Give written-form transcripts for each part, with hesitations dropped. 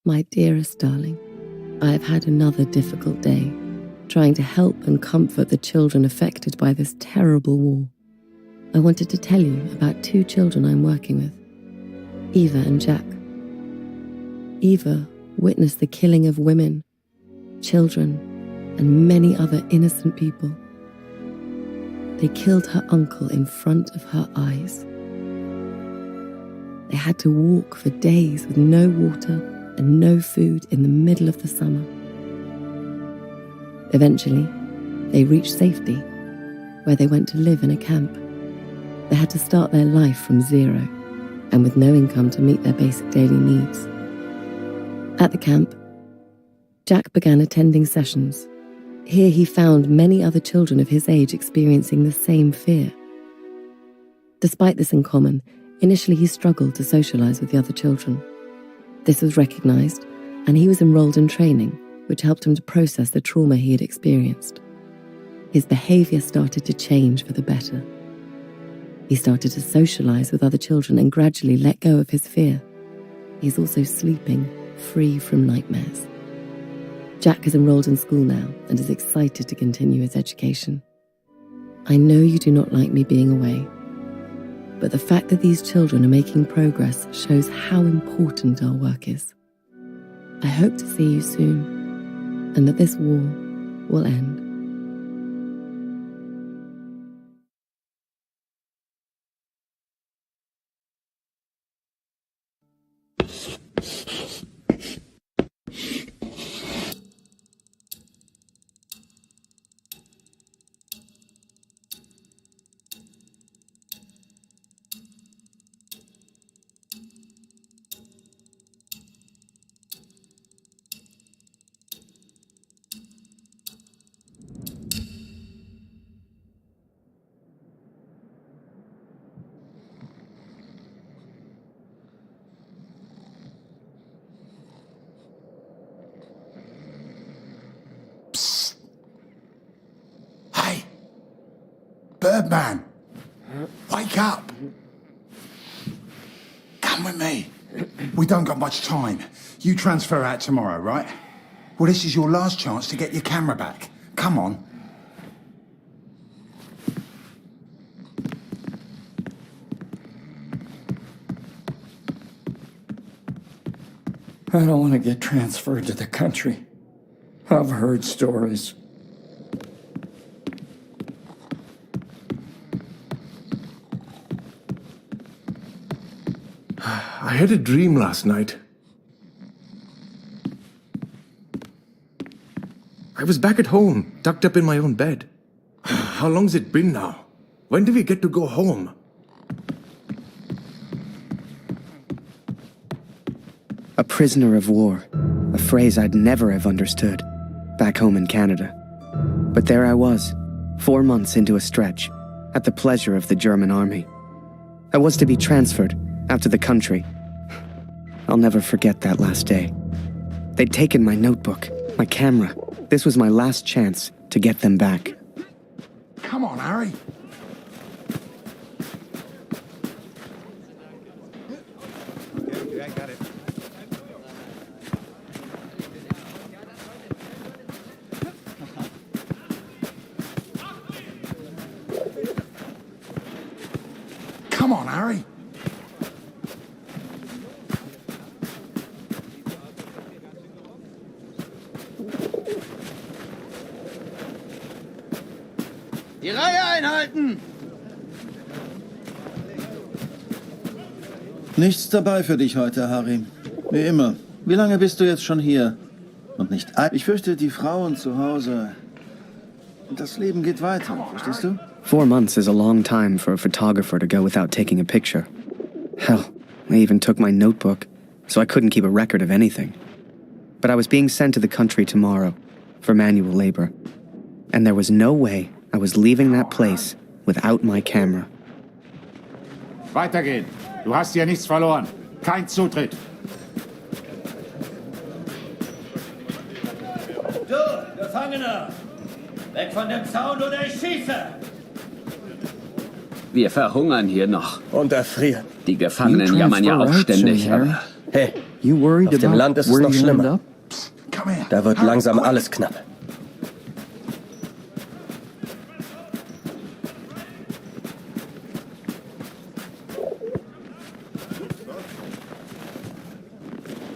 My dearest darling, I have had another difficult day, trying to help and comfort the children affected by this terrible war. I wanted to tell you about two children I'm working with, Eva and Jack. Eva witnessed the killing of women, children, and many other innocent people. They killed her uncle in front of her eyes. They had to walk for days with no water and no food in the middle of the summer. Eventually, they reached safety, where they went to live in a camp. They had to start their life from zero, and with no income to meet their basic daily needs. At the camp, Jack began attending sessions. Here he found many other children of his age experiencing the same fear. Despite this in common, initially he struggled to socialize with the other children. This was recognized, and he was enrolled in training, which helped him to process the trauma he had experienced. His behavior started to change for the better. He started to socialize with other children and gradually let go of his fear. He's also sleeping free from nightmares. Jack is enrolled in school now and is excited to continue his education. I know you do not like me being away, but the fact that these children are making progress shows how important our work is. I hope to see you soon, and that this war will end. Birdman, wake up. Come with me. We don't got much time. You transfer out tomorrow, right? Well, this is your last chance to get your camera back. Come on. I don't want to get transferred to the country. I've heard stories. I had a dream last night. I was back at home, tucked up in my own bed. How long's it been now? When do we get to go home? A prisoner of war, a phrase I'd never have understood back home in Canada. But there I was, 4 months into a stretch, at the pleasure of the German army. I was to be transferred out to the country. I'll never forget that last day. They'd taken my notebook, my camera. This was my last chance to get them back. Come on, Harry. I got it. Come on, Harry. Die Reihe einhalten! Nichts dabei für dich heute, Harry. Wie immer. Wie lange bist du jetzt schon hier? Und nicht ein... Ich fürchte, die Frauen zu Hause... Das Leben geht weiter, verstehst du? 4 months is a long time for a photographer to go without taking a picture. Hell, I even took my notebook, so I couldn't keep a record of anything. But I was being sent to the country tomorrow, for manual labor. And there was no way I was leaving that place without my camera. Weitergehen. Du hast hier nichts verloren. Kein Zutritt. Du, Gefangener! Weg von dem Zaun oder ich schieße! Wir verhungern hier noch. Und erfrieren. Die Gefangenen jammern ja auch ständig, aber... Hey, You worried Auf dem about Land ist es where noch you end schlimmer. up? Come here. Da wird Hurry, langsam quick. alles knapp.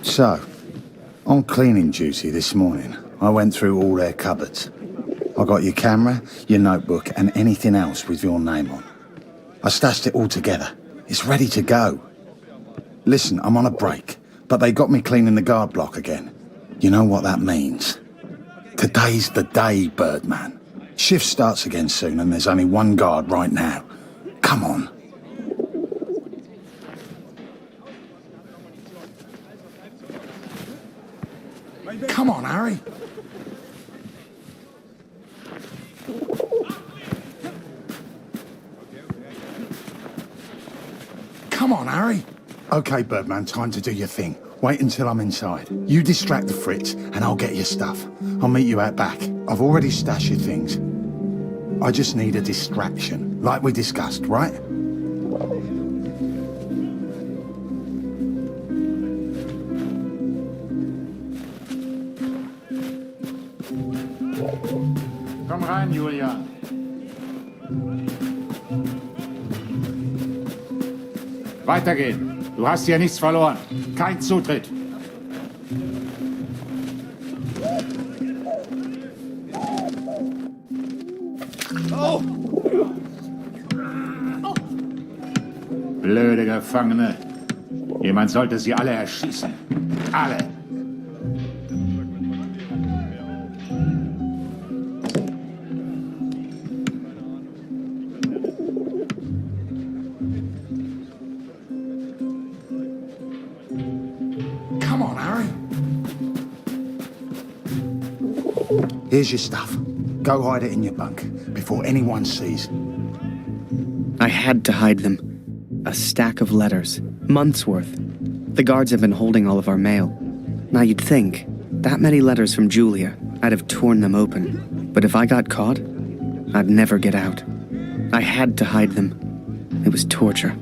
So, on cleaning duty this morning, I went through all their cupboards. I got your camera, your notebook, and anything else with your name on. I stashed it all together. It's ready to go. Listen, I'm on a break, but they got me cleaning the guard block again. You know what that means? Today's the day, Birdman. Shift starts again soon, and there's only one guard right now. Come on. Come on, Harry. Come on, Harry. Okay, Birdman, time to do your thing. Wait until I'm inside. You distract the Fritz, and I'll get your stuff. I'll meet you out back. I've already stashed your things. I just need a distraction, like we discussed, right? Komm rein, Julian. Weitergehen. Du hast hier nichts verloren. Kein Zutritt. Blöde Gefangene. Jemand sollte sie alle erschießen. Alle. Come on, Harry. Here's your stuff. Go hide it in your bunk before anyone sees. I had to hide them. A stack of letters. Months' worth. The guards have been holding all of our mail. Now you'd think, that many letters from Julia, I'd have torn them open. But if I got caught, I'd never get out. I had to hide them. It was torture.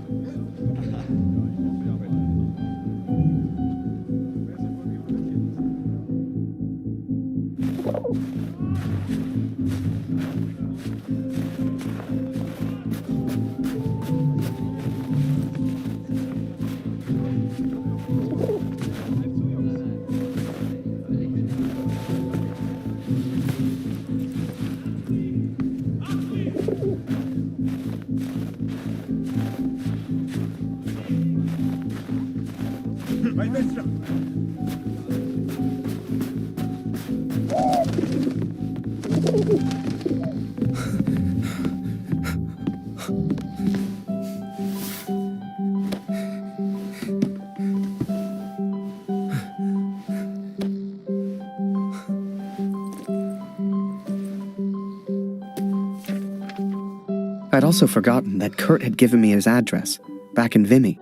I'd also forgotten that Kurt had given me his address, back in Vimy.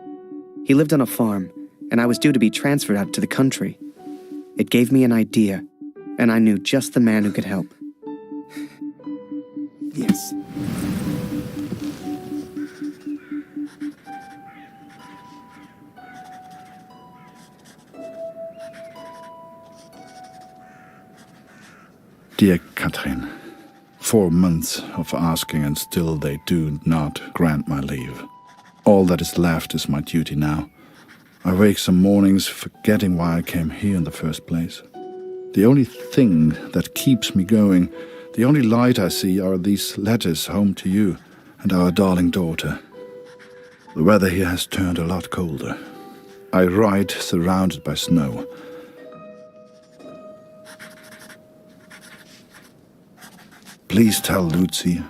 He lived on a farm, and I was due to be transferred out to the country. It gave me an idea, and I knew just the man who could help. Yes. Dear Catherine, 4 months of asking and still they do not grant my leave. All that is left is my duty now. I wake some mornings forgetting why I came here in the first place. The only thing that keeps me going, the only light I see are these letters home to you and our darling daughter. The weather here has turned a lot colder. I ride surrounded by snow. Please tell Lucy.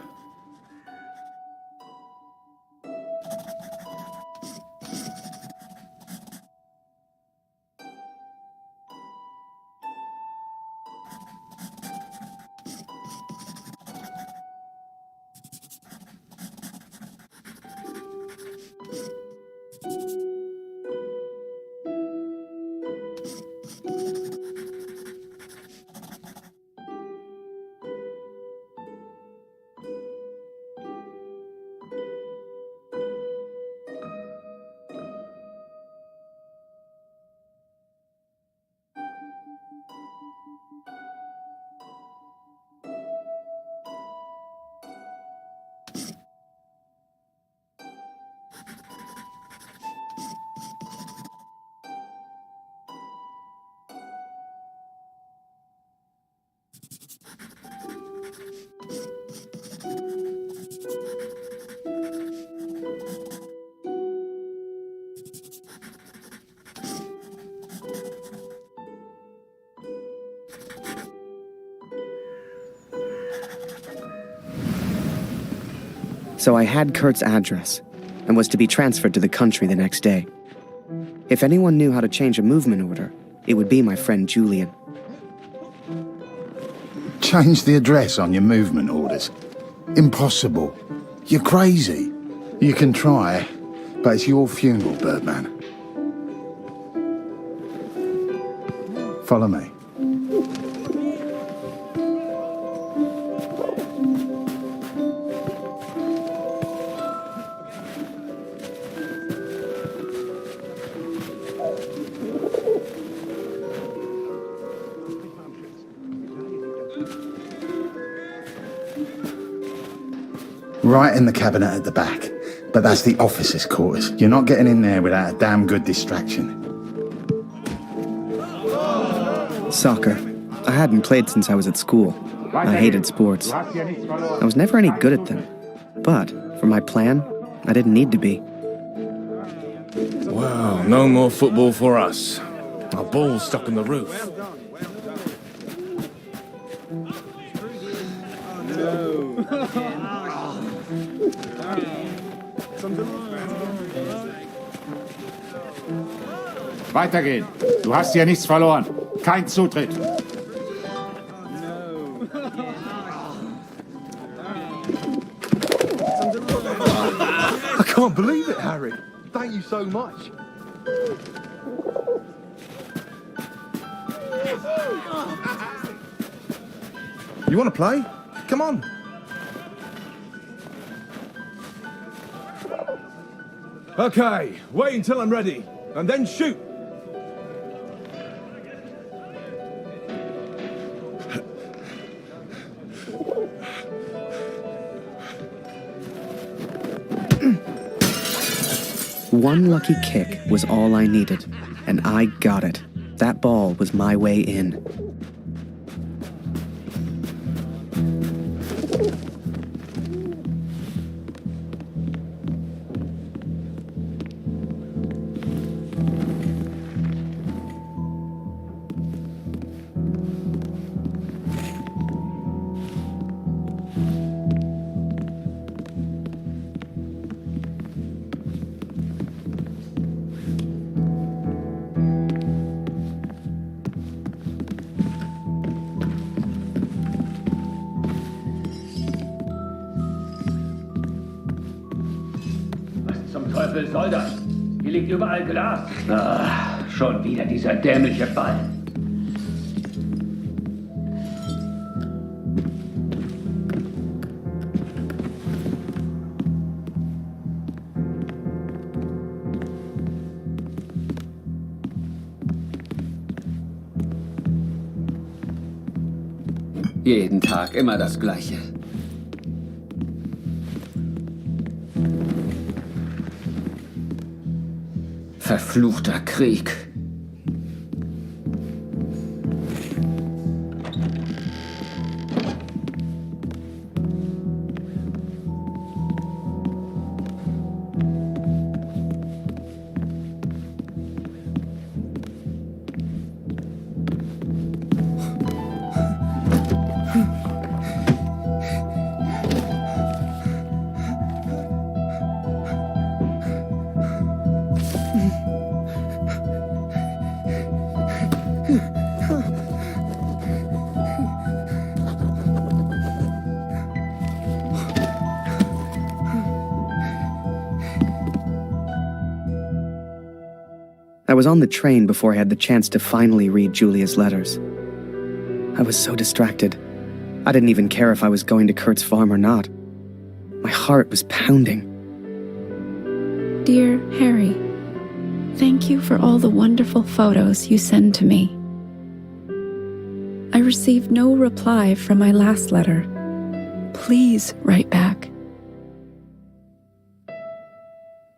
So I had Kurt's address and was to be transferred to the country the next day. If anyone knew how to change a movement order, it would be my friend Julian. Change the address on your movement orders? Impossible. You're crazy. You can try, but it's your funeral, Birdman. Follow me. Right in the cabinet at the back. But that's the officers' quarters. You're not getting in there without a damn good distraction. Soccer. I hadn't played since I was at school. I hated sports. I was never any good at them. But, for my plan, I didn't need to be. Well, no more football for us. Our ball's stuck in the roof. Weitergehen. Du hast hier nichts verloren. Kein Zutritt. I can't believe it, Harry. Thank you so much. You want to play? Come on. Okay, wait until I'm ready, and then shoot. One lucky kick was all I needed, and I got it. That ball was my way in. Was soll das? Hier liegt überall Glas. Ah, schon wieder dieser dämliche Ball. Jeden Tag immer das Gleiche. Verfluchter Krieg. I was on the train before I had the chance to finally read Julia's letters. I was so distracted. I didn't even care if I was going to Kurt's farm or not. My heart was pounding. Dear Harry, thank you for all the wonderful photos you send to me. I received no reply from my last letter. Please write back.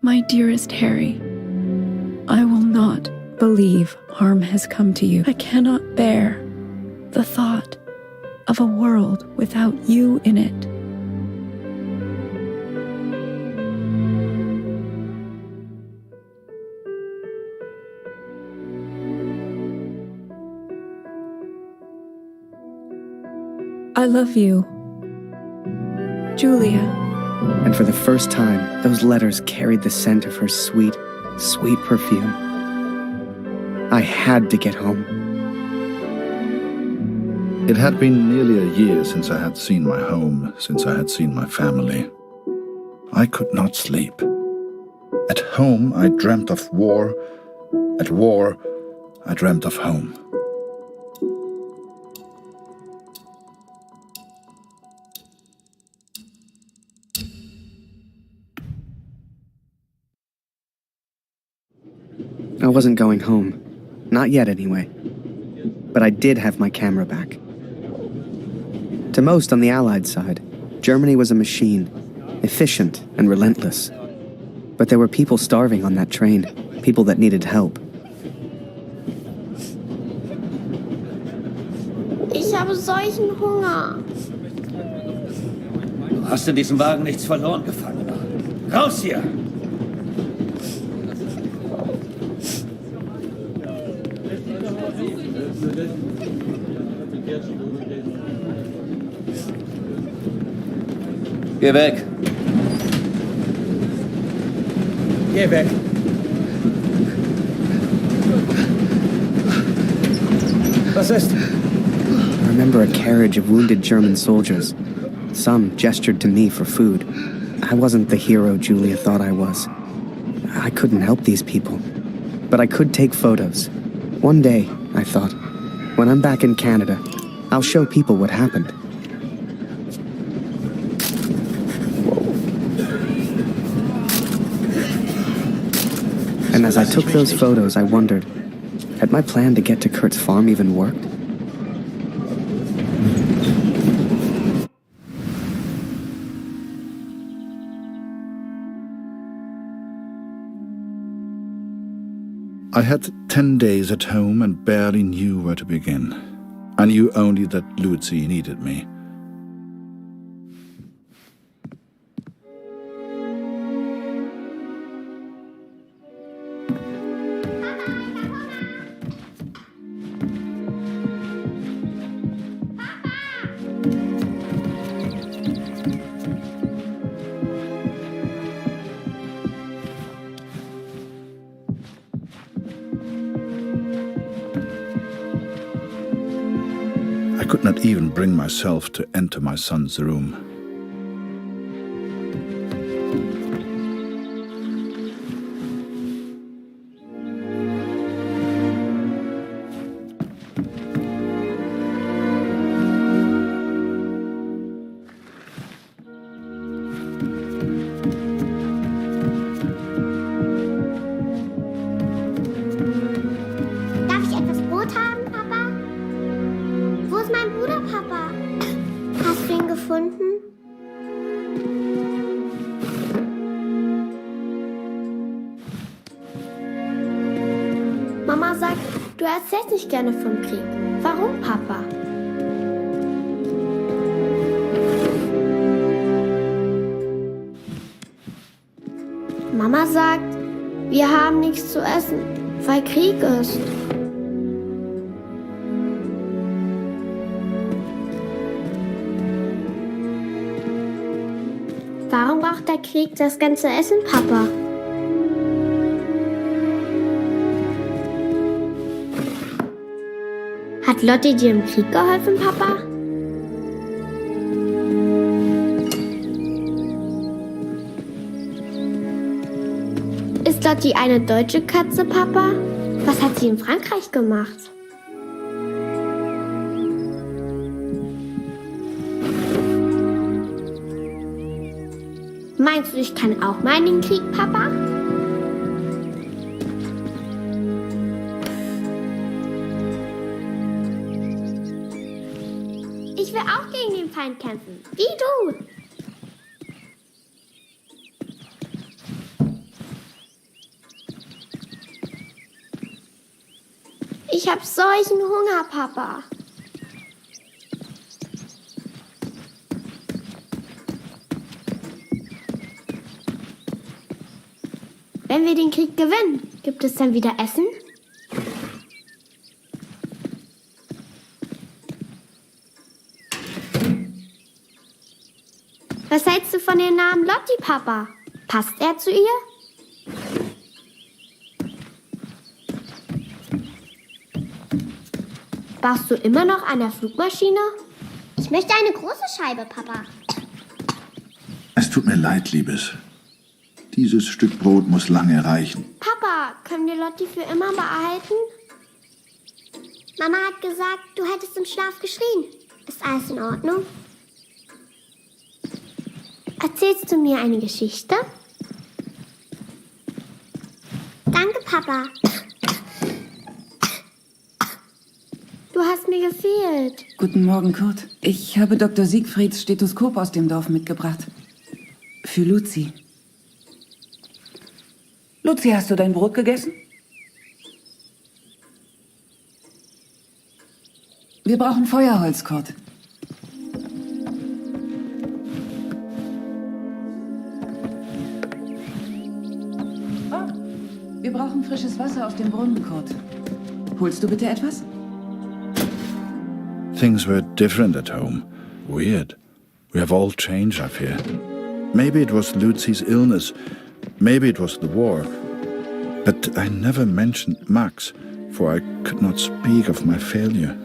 My dearest Harry, I will not believe harm has come to you. I cannot bear the thought of a world without you in it. I love you. Julia. And for the first time, those letters carried the scent of her sweet, sweet perfume. I had to get home. It had been nearly a year since I had seen my home, since I had seen my family. I could not sleep. At home, I dreamt of war. At war, I dreamt of home. I wasn't going home. Not yet, anyway. But I did have my camera back. To most on the Allied side, Germany was a machine, efficient and relentless. But there were people starving on that train, people that needed help. Ich habe solchen Hunger. Du hast in diesem Wagen nichts verloren, Gefangener. Raus hier! Geh weg! Geh weg! Was ist? I remember a carriage of wounded German soldiers. Some gestured to me for food. I wasn't the hero Julia thought I was. I couldn't help these people. But I could take photos. One day, I thought, when I'm back in Canada, I'll show people what happened. And as I took those photos, I wondered, had my plan to get to Kurt's farm even worked? I had 10 days at home and barely knew where to begin. I knew only that Lucy needed me. I could not even bring myself to enter my son's room. Darf ich etwas Brot haben, Papa? Wo ist mein Bruder, Papa? Hast du ihn gefunden? Mama sagt, du erzählst nicht gerne vom Krieg. Warum, Papa? Mama sagt, wir haben nichts zu essen, weil Krieg ist. Warum braucht der Krieg das ganze Essen, Papa? Hat Lotti dir im Krieg geholfen, Papa? Ist Lotti eine deutsche Katze, Papa? Was hat sie in Frankreich gemacht? Meinst du, ich kann auch mal in den Krieg, Papa? Ich will auch gegen den Feind kämpfen, wie du. Ich hab solchen Hunger, Papa. Wenn wir den Krieg gewinnen, gibt es dann wieder Essen? Was hältst du von dem Namen Lotti, Papa? Passt er zu ihr? Baust du immer noch an der Flugmaschine? Ich möchte eine große Scheibe, Papa. Es tut mir leid, Liebes. Dieses Stück Brot muss lange reichen. Papa, können wir Lotti für immer behalten? Mama hat gesagt, du hättest im Schlaf geschrien. Ist alles in Ordnung? Erzählst du mir eine Geschichte? Danke, Papa. Du hast mir gefehlt. Guten Morgen, Kurt. Ich habe Dr. Siegfrieds Stethoskop aus dem Dorf mitgebracht. Für Luzi. Luzi, hast du dein Brot gegessen? Wir brauchen Feuerholz, Kurt. Oh, wir brauchen frisches Wasser aus dem Brunnen, Kurt. Holst du bitte etwas? Things were different at home. Weird. We have all changed, I fear. Maybe it was Lucy's illness. Maybe it was the war. But I never mentioned Max, for I could not speak of my failure.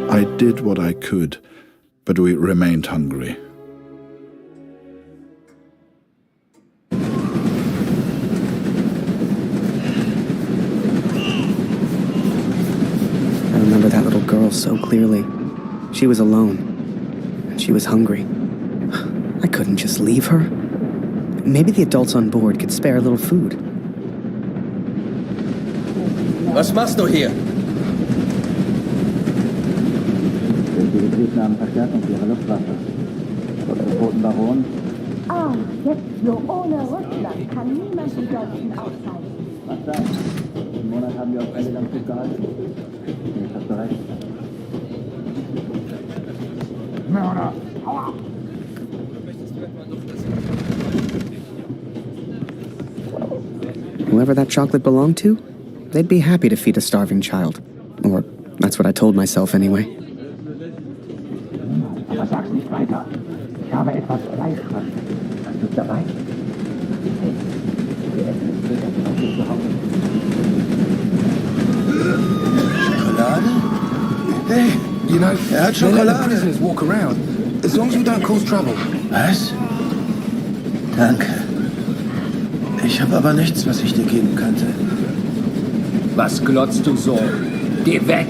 I did what I could, but we remained hungry. I remember that little girl so clearly. She was alone, and she was hungry. I couldn't just leave her. Maybe the adults on board could spare a little food. Was machst du hier? Die Betriebnahmen Verstärkung für ihre Luftwaffe. Trotz des roten Baron. Ah, jetzt so ohne Russland kann niemand die Deutschen aushalten. Was da? Diesen Monat haben wir uns alle ganz gut gehalten. Nee, hast du recht. Mörder! Aua! Whoever that chocolate belonged to, they'd be happy to feed a starving child. Or that's what I told myself anyway. Aber sag's nicht weiter. Ich habe etwas Fleisch. Hast du es dabei? Schokolade? Hey, you know, Er hat they let the Schokolade. prisoners walk around, as long as we don't cause trouble. Was? Danke. Ich habe aber nichts, was ich dir geben könnte. Was glotzt du so? Geh weg!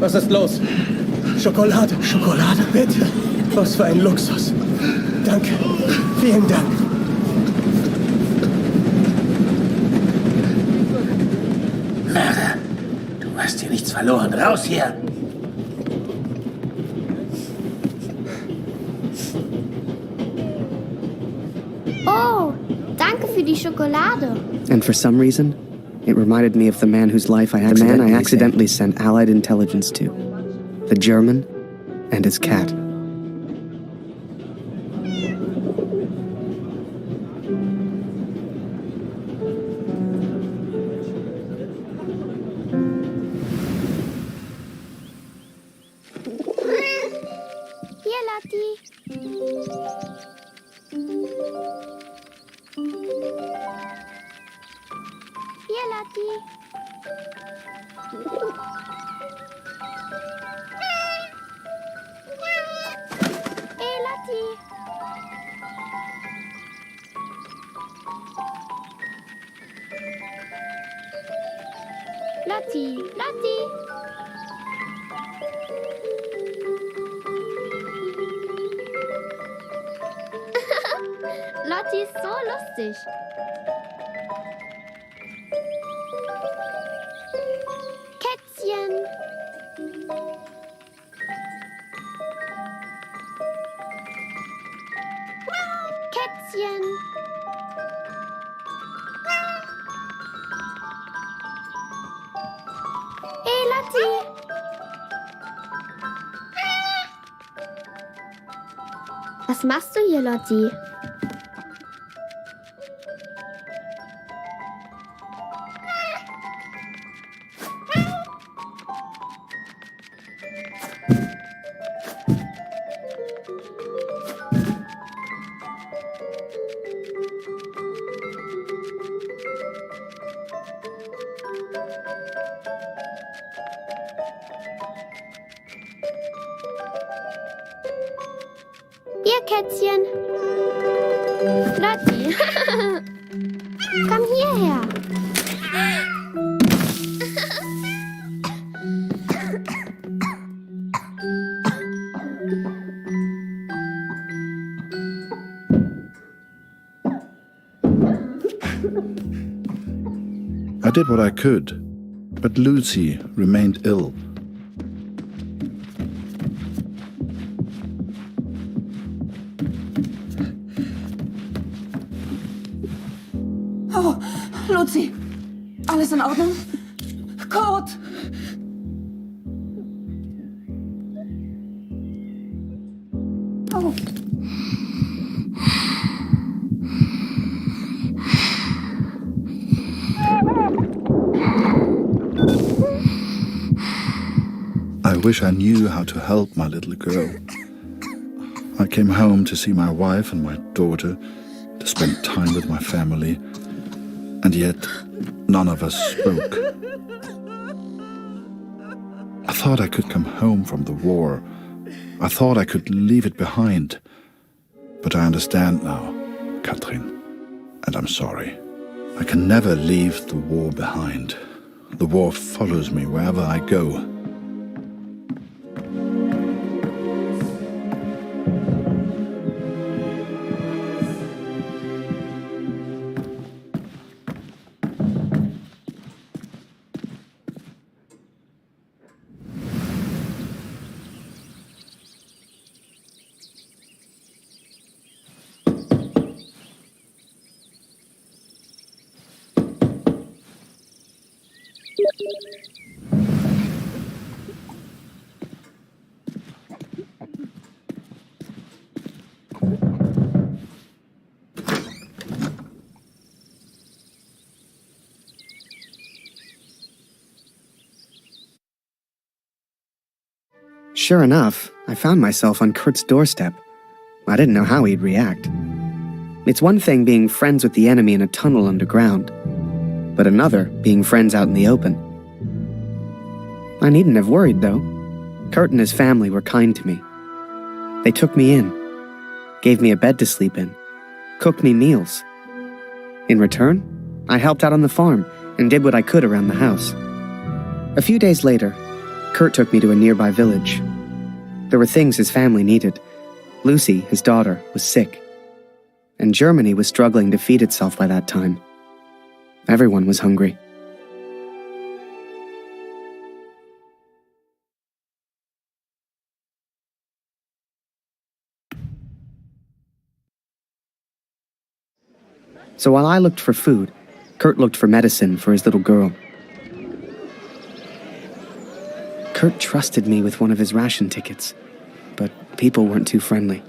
Was ist los? Schokolade, Schokolade, bitte. Was für ein Luxus. Danke. Vielen Dank. Mörder, du hast hier nichts verloren. Raus hier! Oh, danke für die Schokolade. And for some reason, it reminded me of the man whose life I accidentally sent Allied intelligence to. The German and his cat. Hier, Lotti. Hier, Lotti. Hey, Lotti. Lotti, Lotti. Lotti ist so lustig. Kätzchen. Kätzchen. Hey, Lotti. Was machst du hier, Lotti? Hier, Kätzchen. Lotti. Komm hierher. I did what I could, but Lucy remained ill. Oh, Lucy. Alles in Ordnung? Kurt! Oh. I wish I knew how to help my little girl. I came home to see my wife and my daughter, to spend time with my family, and yet none of us spoke. I thought I could come home from the war. I thought I could leave it behind. But I understand now, Katrin, and I'm sorry. I can never leave the war behind. The war follows me wherever I go. Sure enough, I found myself on Kurt's doorstep. I didn't know how he'd react. It's one thing being friends with the enemy in a tunnel underground, but another being friends out in the open. I needn't have worried, though. Kurt and his family were kind to me. They took me in, gave me a bed to sleep in, cooked me meals. In return, I helped out on the farm and did what I could around the house. A few days later, Kurt took me to a nearby village. There were things his family needed. Lucy, his daughter, was sick. And Germany was struggling to feed itself by that time. Everyone was hungry. So while I looked for food, Kurt looked for medicine for his little girl. Kurt trusted me with one of his ration tickets, but people weren't too friendly.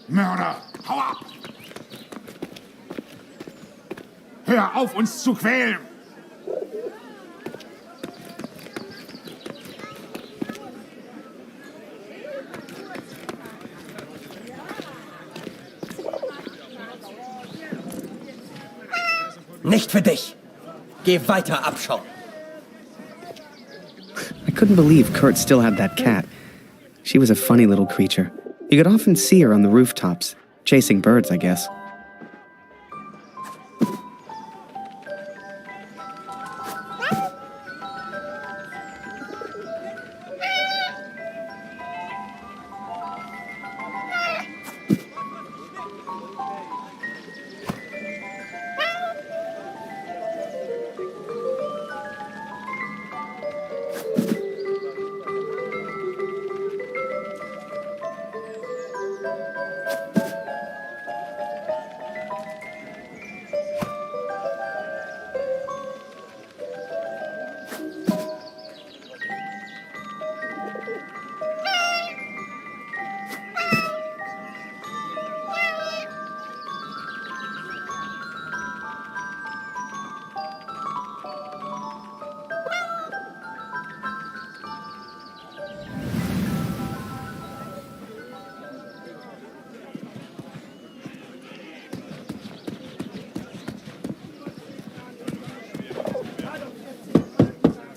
Mörder, hau ab! Hör auf, uns zu quälen! Nicht für dich. Geh weiter abschauen. I couldn't believe Kurt still had that cat. She was a funny little creature. You could often see her on the rooftops, chasing birds, I guess.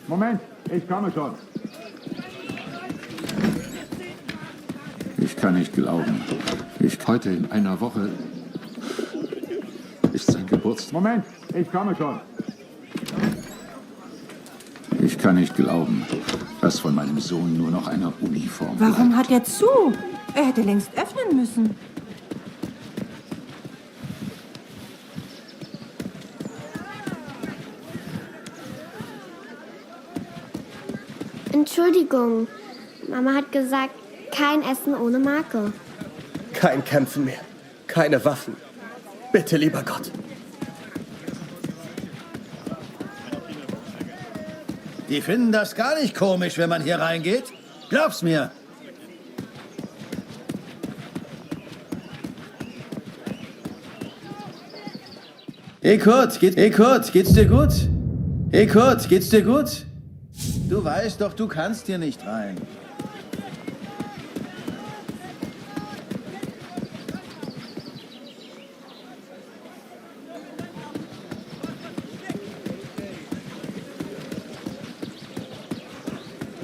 Moment, ich komme schon. Ich kann nicht glauben. Heute in einer Woche ist sein Geburtstag. Moment, ich komme schon. Ich kann nicht glauben, dass von meinem Sohn nur noch eine Uniform bleibt. Warum hat er zu? Er hätte längst öffnen müssen. Entschuldigung, Mama hat gesagt, kein Essen ohne Marke. Kein Kämpfen mehr. Keine Waffen. Bitte, lieber Gott. Die finden das gar nicht komisch, wenn man hier reingeht. Glaub's mir. Hey Kurt, geht's dir gut? Hey Kurt, geht's dir gut? Du weißt doch, du kannst hier nicht rein.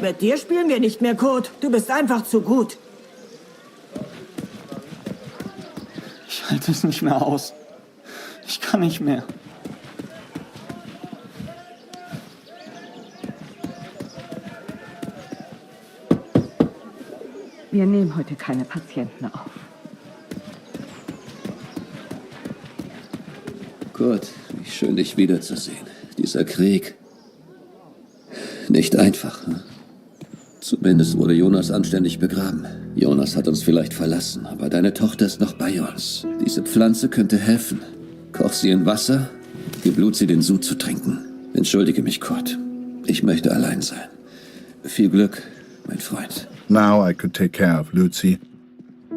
Mit dir spielen wir nicht mehr, Kurt. Du bist einfach zu gut. Ich halte es nicht mehr aus. Ich kann nicht mehr. Wir nehmen heute keine Patienten auf. Kurt, wie schön, dich wiederzusehen. Dieser Krieg. Nicht einfach, hm? Zumindest wurde Jonas anständig begraben. Jonas hat uns vielleicht verlassen, aber deine Tochter ist noch bei uns. Diese Pflanze könnte helfen. Koch sie in Wasser, gib Luzi den Sud zu trinken. Entschuldige mich, Kurt. Ich möchte allein sein. Viel Glück, mein Freund. Now I could take care of Lucy.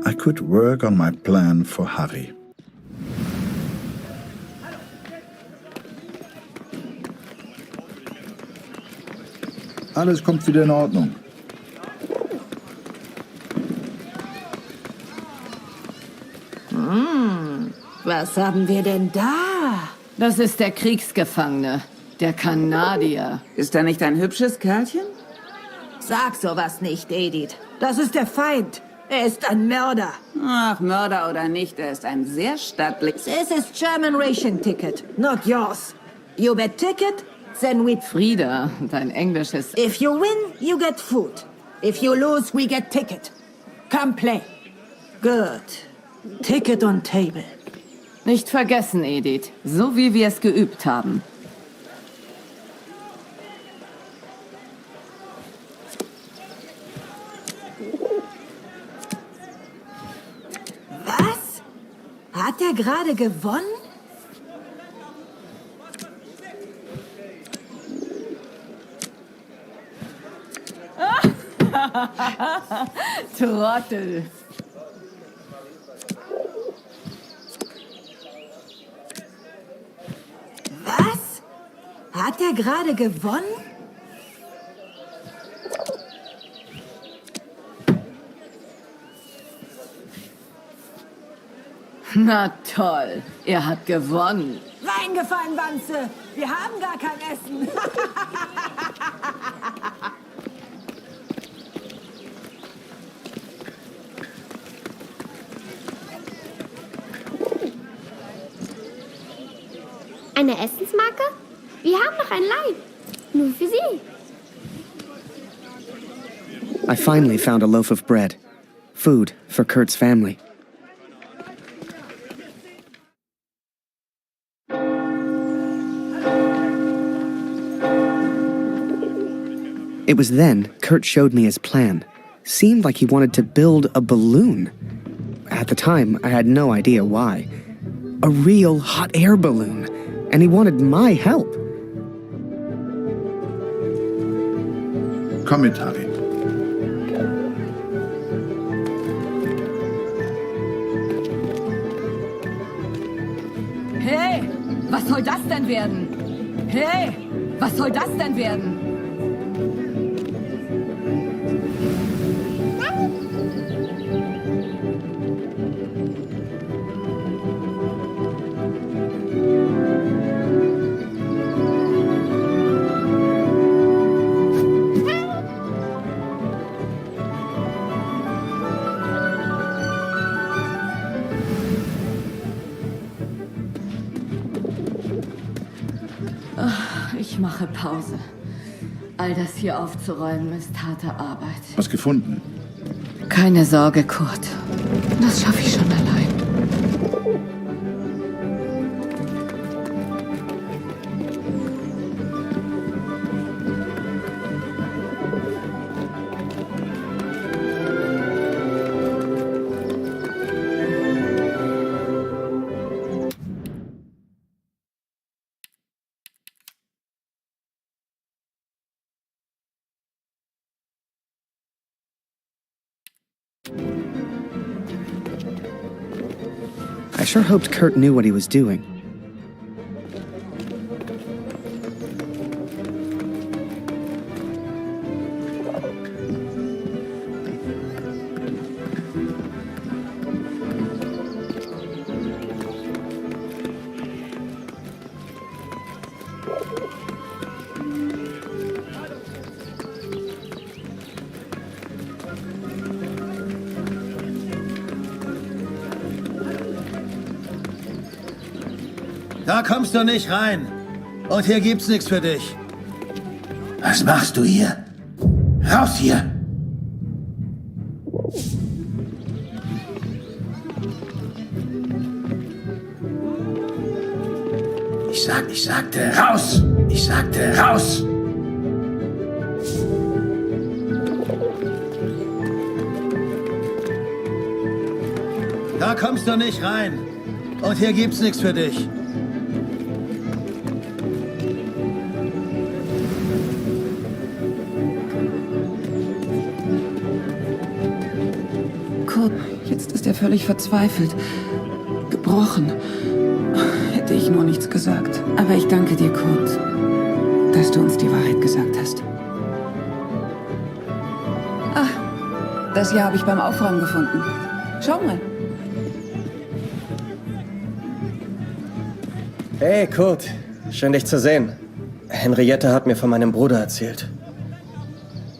I could work on my plan for Harry. Alles kommt wieder in Ordnung. Was haben wir denn da? Das ist der Kriegsgefangene, der Kanadier. Ist er nicht ein hübsches Kerlchen? Sag sowas nicht, Edith. Das ist der Feind. Er ist ein Mörder. Ach, Mörder oder nicht, er ist ein sehr stattliches... This is German ration ticket, not yours. You bet ticket, then we... Frieda, dein Englisch ist... If you win, you get food. If you lose, we get ticket. Come play. Good. Ticket on table. Nicht vergessen, Edith. So wie wir es geübt haben. Was? Hat er gerade gewonnen? Trottel. Hat er gerade gewonnen? Na toll, er hat gewonnen. Reingefallen, Wanze! Wir haben gar kein Essen! Eine Essensmarke? Wir haben noch ein Leib. Nur für Sie. I finally found a loaf of bread. Food for Kurt's family. It was then Kurt showed me his plan. Seemed like he wanted to build a balloon. At the time, I had no idea why. A real hot air balloon. And he wanted my help. Komm mit, Harry. Hey, was soll das denn werden? Hey, was soll das denn werden? Ich mache Pause. All das hier aufzuräumen ist harte Arbeit. Was gefunden? Keine Sorge, Kurt. Das schaffe ich schon allein. I sure hoped Kurt knew what he was doing. Da kommst du nicht rein. Und hier gibt's nichts für dich. Was machst du hier? Raus hier! Ich sagte raus! Ich sagte raus! Da kommst du nicht rein. Und hier gibt's nichts für dich. Kurt, jetzt ist er völlig verzweifelt. Gebrochen. Hätte ich nur nichts gesagt. Aber ich danke dir, Kurt, dass du uns die Wahrheit gesagt hast. Ah, das hier habe ich beim Aufräumen gefunden. Schau mal. Hey, Kurt. Schön, dich zu sehen. Henriette hat mir von meinem Bruder erzählt.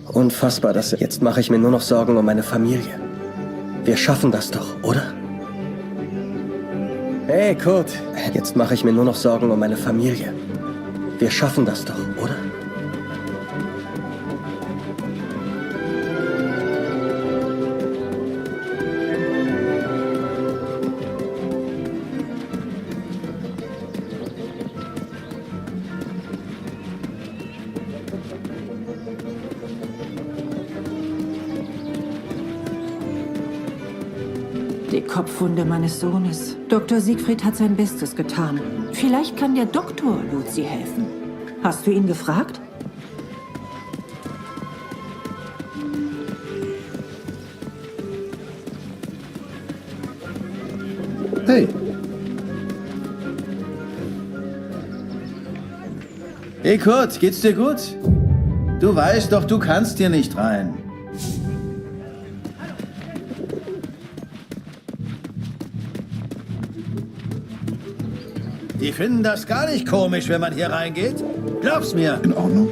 Unfassbar, jetzt mache ich mir nur noch Sorgen um meine Familie. Wir schaffen das doch, oder? Hey, Kurt. Jetzt mache ich mir nur noch Sorgen um meine Familie. Wir schaffen das doch, oder? Die Kopfwunde meines Sohnes. Dr. Siegfried hat sein Bestes getan. Vielleicht kann der Doktor Luzi helfen. Hast du ihn gefragt? Hey. Hey Kurt, geht's dir gut? Du weißt doch, du kannst hier nicht rein. Die finden das gar nicht komisch, wenn man hier reingeht. Glaub's mir. In Ordnung?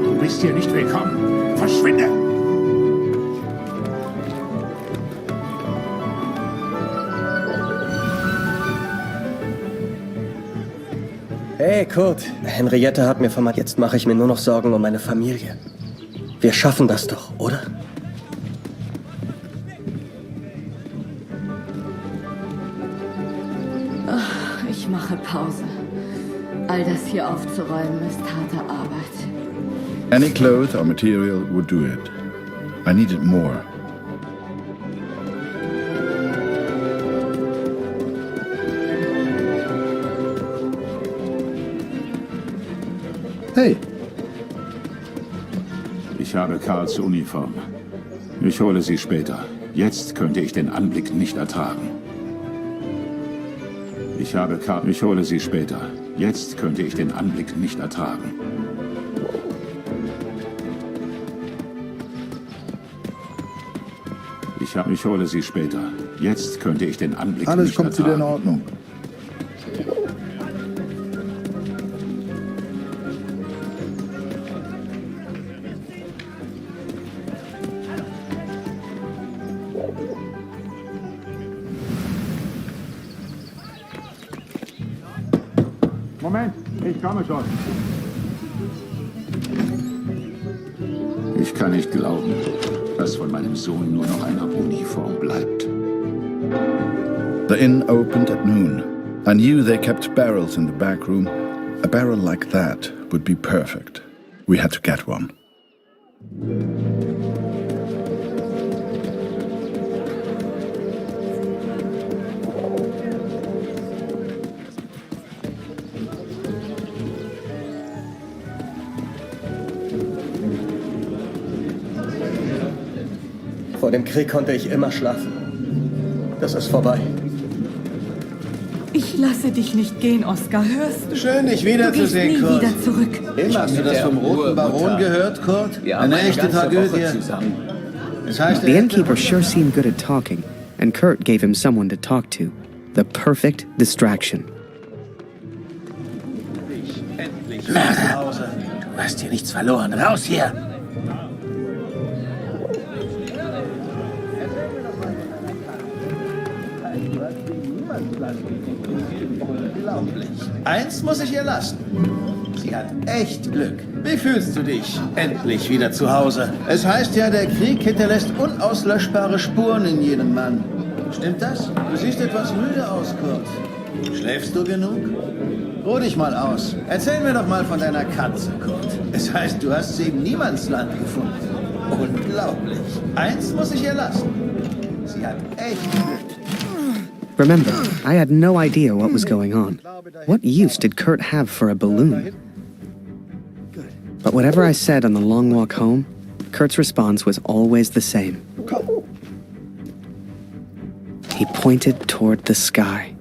Du bist hier nicht willkommen. Verschwinde! Hey, Kurt. Henriette hat mir vermacht. Jetzt mache ich mir nur noch Sorgen um meine Familie. Wir schaffen das doch, oder? Ich mache Pause. All das hier aufzuräumen ist harte Arbeit. Any cloth or material would do it. I needed more. Hey. Ich habe Karls Uniform. Ich hole sie später. Jetzt könnte ich den Anblick nicht ertragen. Ich hole sie später. Jetzt könnte ich den Anblick nicht ertragen. Ich hole sie später. Jetzt könnte ich den Anblick Alles nicht kommt ertragen. wieder in Ordnung. Moment, ich komme schon. Ich kann nicht glauben, dass von meinem Sohn nur noch eine Uniform bleibt. The inn opened at noon. I knew they kept barrels in the back room. A barrel like that would be perfect. We had to get one. Vor dem Krieg konnte ich immer schlafen. Das ist vorbei. Ich lasse dich nicht gehen, Oscar. Hörst du? Schön, dich wiederzusehen, Du gehst nie Kurt. wieder zurück. Hast du das vom Roten Baron gehört, Kurt? Eine echte Tragödie. Das heißt, The innkeeper sure seemed good at talking, and Kurt gave him someone to talk to. The perfect distraction. Mörder! Du hast hier nichts verloren. Raus hier! Eins muss ich ihr lassen. Sie hat echt Glück. Wie fühlst du dich? Endlich wieder zu Hause. Es heißt ja, der Krieg hinterlässt unauslöschbare Spuren in jedem Mann. Stimmt das? Du siehst etwas müde aus, Kurt. Schläfst du genug? Ruh dich mal aus. Erzähl mir doch mal von deiner Katze, Kurt. Es heißt, du hast sie im Niemandsland gefunden. Unglaublich. Eins muss ich ihr lassen. Sie hat echt Glück. Remember, I had no idea what was going on. What use did Kurt have for a balloon? But whatever I said on the long walk home, Kurt's response was always the same. He pointed toward the sky.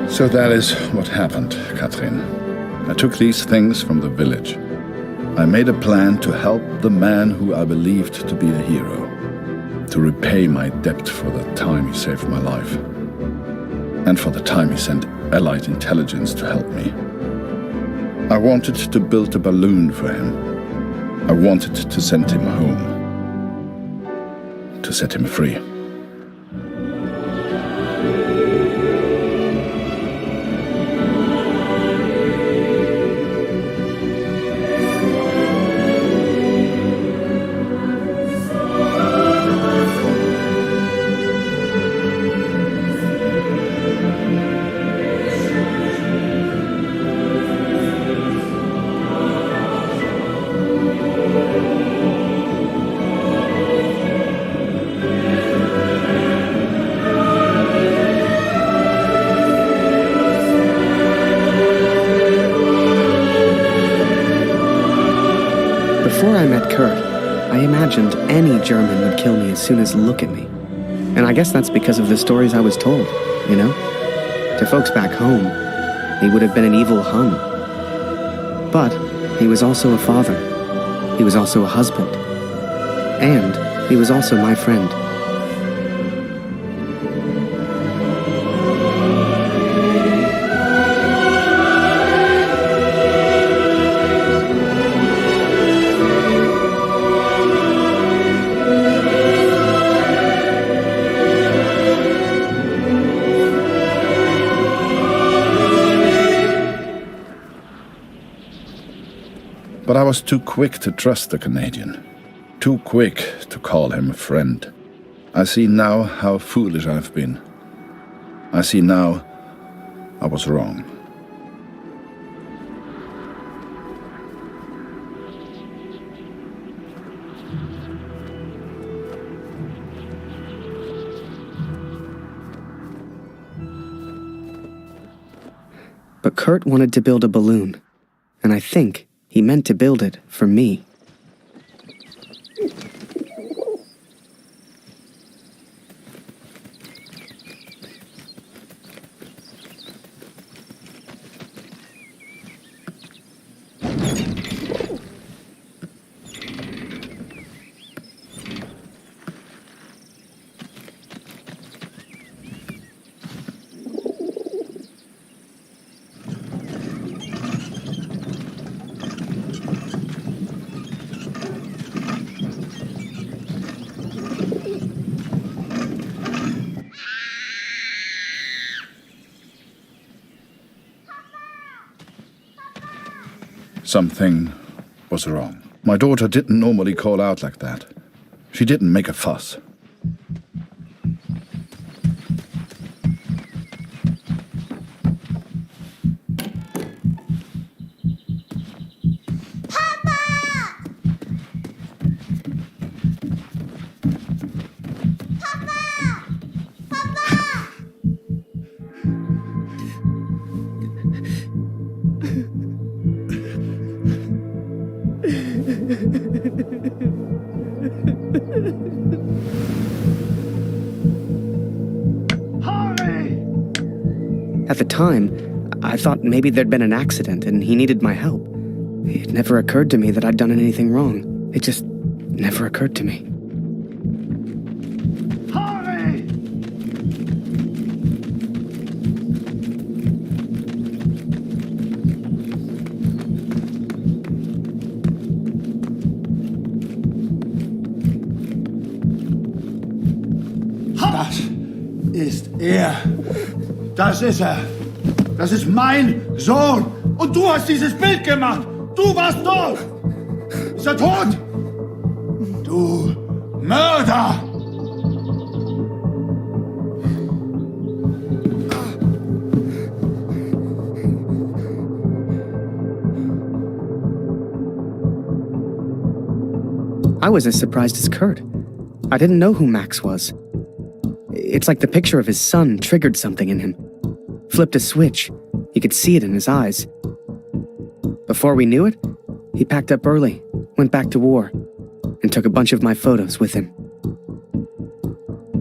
So that is what happened, Catherine. I took these things from the village. I made a plan to help the man who I believed to be the hero, to repay my debt for the time he saved my life, and for the time he sent Allied intelligence to help me. I wanted to build a balloon for him. I wanted to send him home, to set him free. Before I met Kurt, I imagined any German would kill me as soon as look at me. And I guess that's because of the stories I was told, you know? To folks back home, he would have been an evil Hun. But he was also a father. He was also a husband. And he was also my friend. But I was too quick to trust the Canadian. Too quick to call him a friend. I see now how foolish I've been. I see now I was wrong. But Kurt wanted to build a balloon, and I think he meant to build it for me. Something was wrong. My daughter didn't normally call out like that. She didn't make a fuss. At the time, I thought maybe there'd been an accident and he needed my help. It never occurred to me that I'd done anything wrong. It just never occurred to me. Das ist er. Das ist er. Das ist mein Sohn. Und du hast dieses Bild gemacht. Du warst dort. Ist er tot? Du Mörder! I was as surprised as Kurt. I didn't know who Max was. It's like the picture of his son triggered something in him. Flipped a switch. You could see it in his eyes. Before we knew it, he packed up early, went back to war, and took a bunch of my photos with him.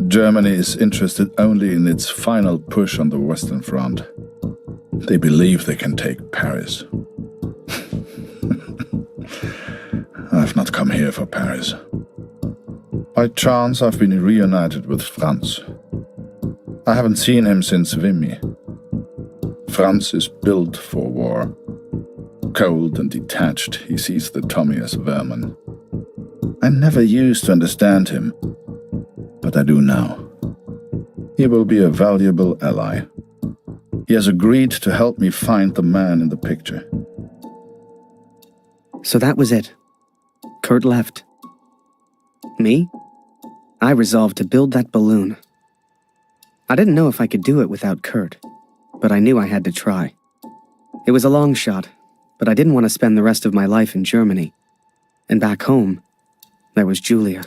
Germany is interested only in its final push on the Western Front. They believe they can take Paris. I've not come here for Paris. By chance, I've been reunited with Franz. I haven't seen him since Vimy. Franz is built for war. Cold and detached, he sees the Tommy as vermin. I never used to understand him, but I do now. He will be a valuable ally. He has agreed to help me find the man in the picture. So that was it. Kurt left. Me? I resolved to build that balloon. I didn't know if I could do it without Kurt, but I knew I had to try. It was a long shot, but I didn't want to spend the rest of my life in Germany. And back home, there was Julia.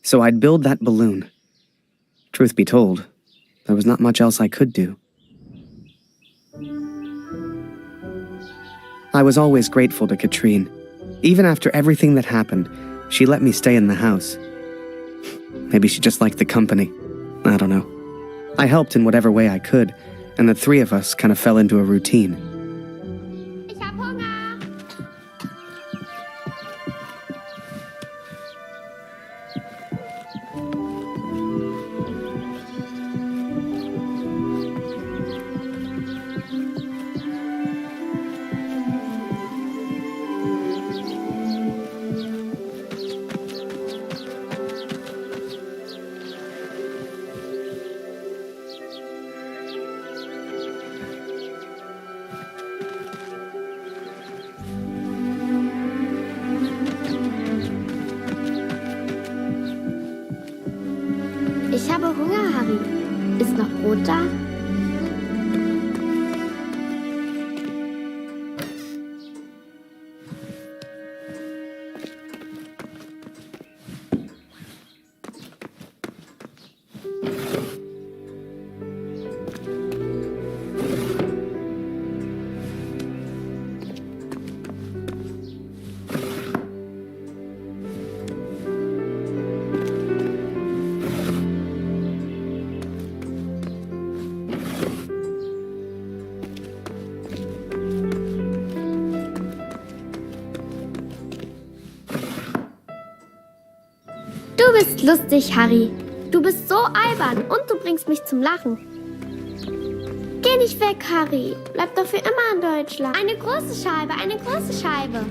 So I'd build that balloon. Truth be told, there was not much else I could do. I was always grateful to Katrine. Even after everything that happened, she let me stay in the house. Maybe she just liked the company. I don't know. I helped in whatever way I could, and the three of us kind of fell into a routine. Ich hab Hunger. Ich habe Hunger, Harry. Ist noch Brot da? Du bist lustig, Harry. Du bist so albern und du bringst mich zum Lachen. Geh nicht weg, Harry. Bleib doch für immer in Deutschland. Eine große Scheibe, eine große Scheibe.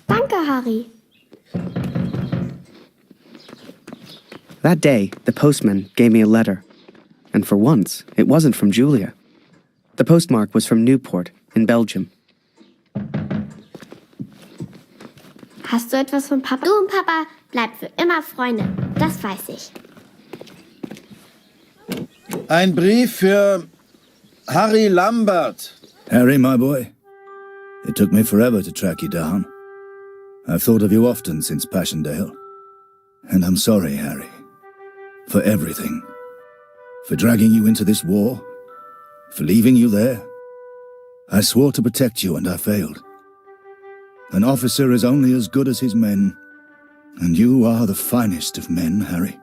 Danke, Harry. That day, the postman gave me a letter. And for once, it wasn't from Julia. The postmark was from Newport, in Belgium. Hast du etwas von Papa? Du und Papa bleibt für immer Freunde. Das weiß ich. Ein Brief für Harry Lambert. Harry, my boy. It took me forever to track you down. I've thought of you often since Passchendaele. And I'm sorry, Harry. For everything. For dragging you into this war. For leaving you there. I swore to protect you and I failed. An officer is only as good as his men. And you are the finest of men, Harry.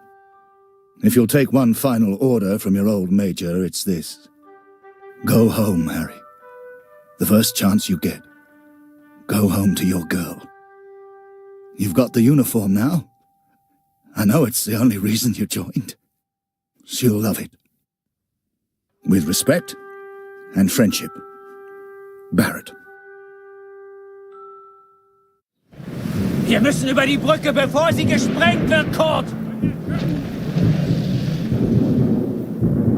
If you'll take one final order from your old major, it's this. Go home, Harry. The first chance you get. Go home to your girl. You've got the uniform now. I know it's the only reason you joined. She'll love it. With respect and friendship. Barrett. Wir müssen über die Brücke, bevor sie gesprengt wird, Kurt!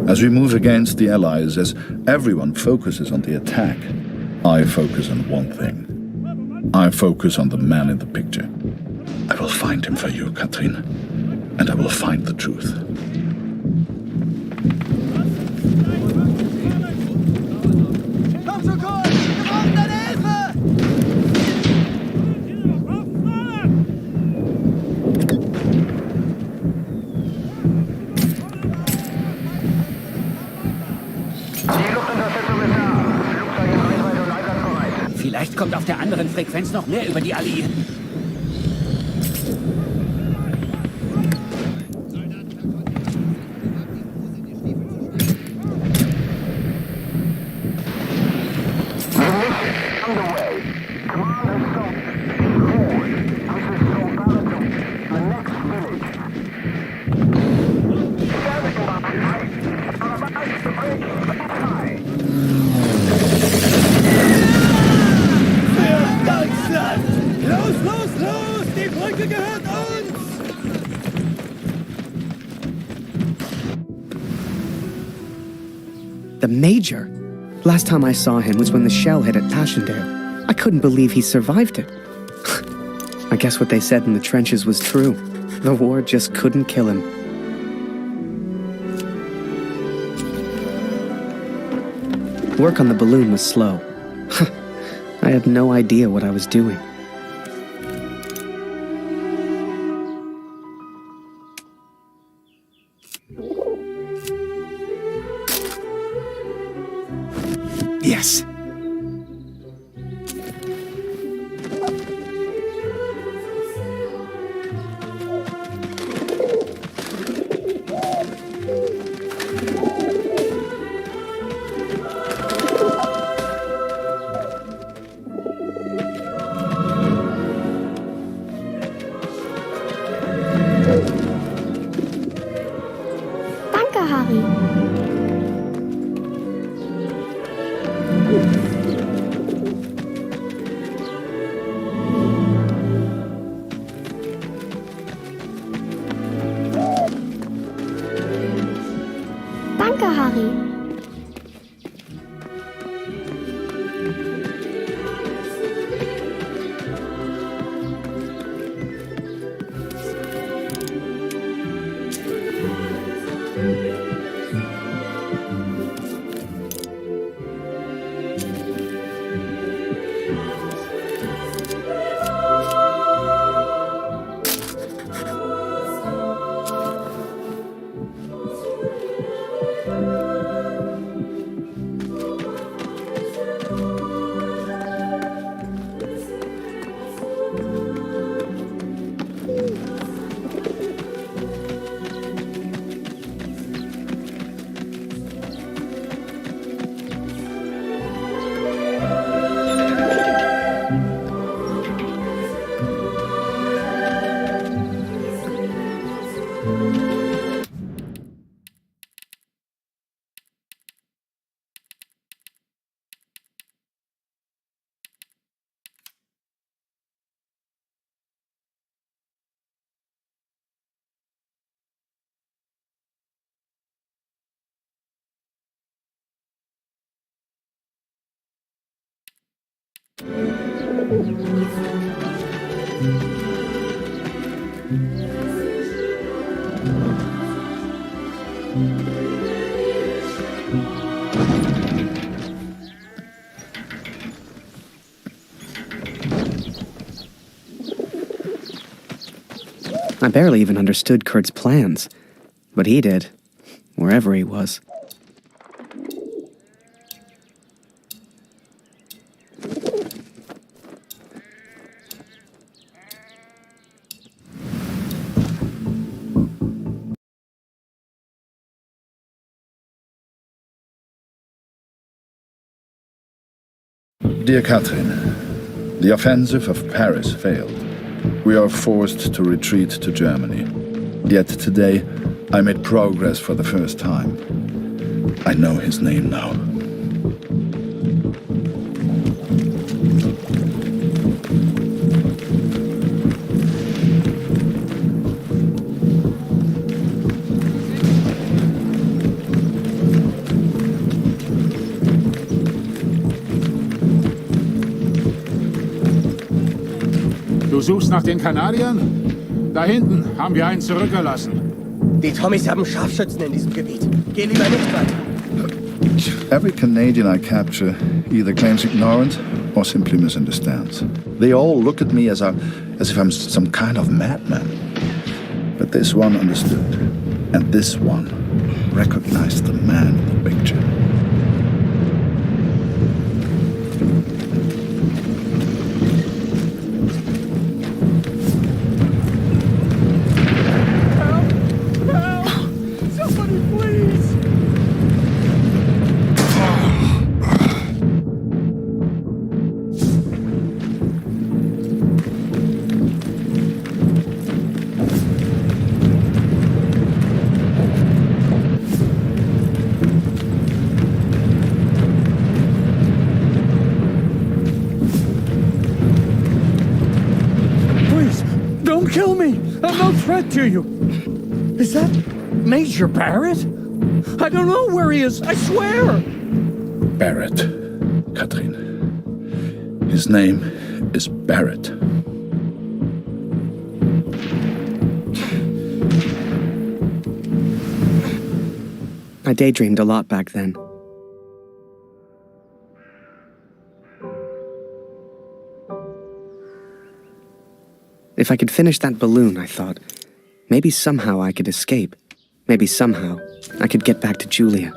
As we move against the Allies, as everyone focuses on the attack, I focus on one thing. I focus on the man in the picture. I will find him for you, Katrin. And I will find the truth. Komm schon, Kurt! Wir brauchen deine Hilfe! Vielleicht kommt auf der anderen Frequenz noch mehr über die Alliierten. The Major? Last time I saw him was when the shell hit at Passchendaele. I couldn't believe he survived it. I guess what they said in the trenches was true. The war just couldn't kill him. Work on the balloon was slow. I had no idea what I was doing. Yes! Danke, Harry. Danke, Harry. I barely even understood Kurt's plans, but he did, wherever he was. Dear Catherine, the offensive of Paris failed. We are forced to retreat to Germany. Yet today, I made progress for the first time. I know his name now. Du suchst nach den Kanadiern? Da hinten haben wir einen zurückgelassen. Die Tommys haben Scharfschützen in diesem Gebiet. Geh lieber nicht weiter. Every Canadian I capture either claims ignorance or simply misunderstands. They all look at me as if I'm some kind of madman. But this one understood, and this one recognized the man in the picture. Kill me! I'm no threat to you! Is that Major Barrett? I don't know where he is, I swear! Barrett, Catherine. His name is Barrett. I daydreamed a lot back then. If I could finish that balloon, I thought, maybe somehow I could escape. Maybe somehow I could get back to Julia.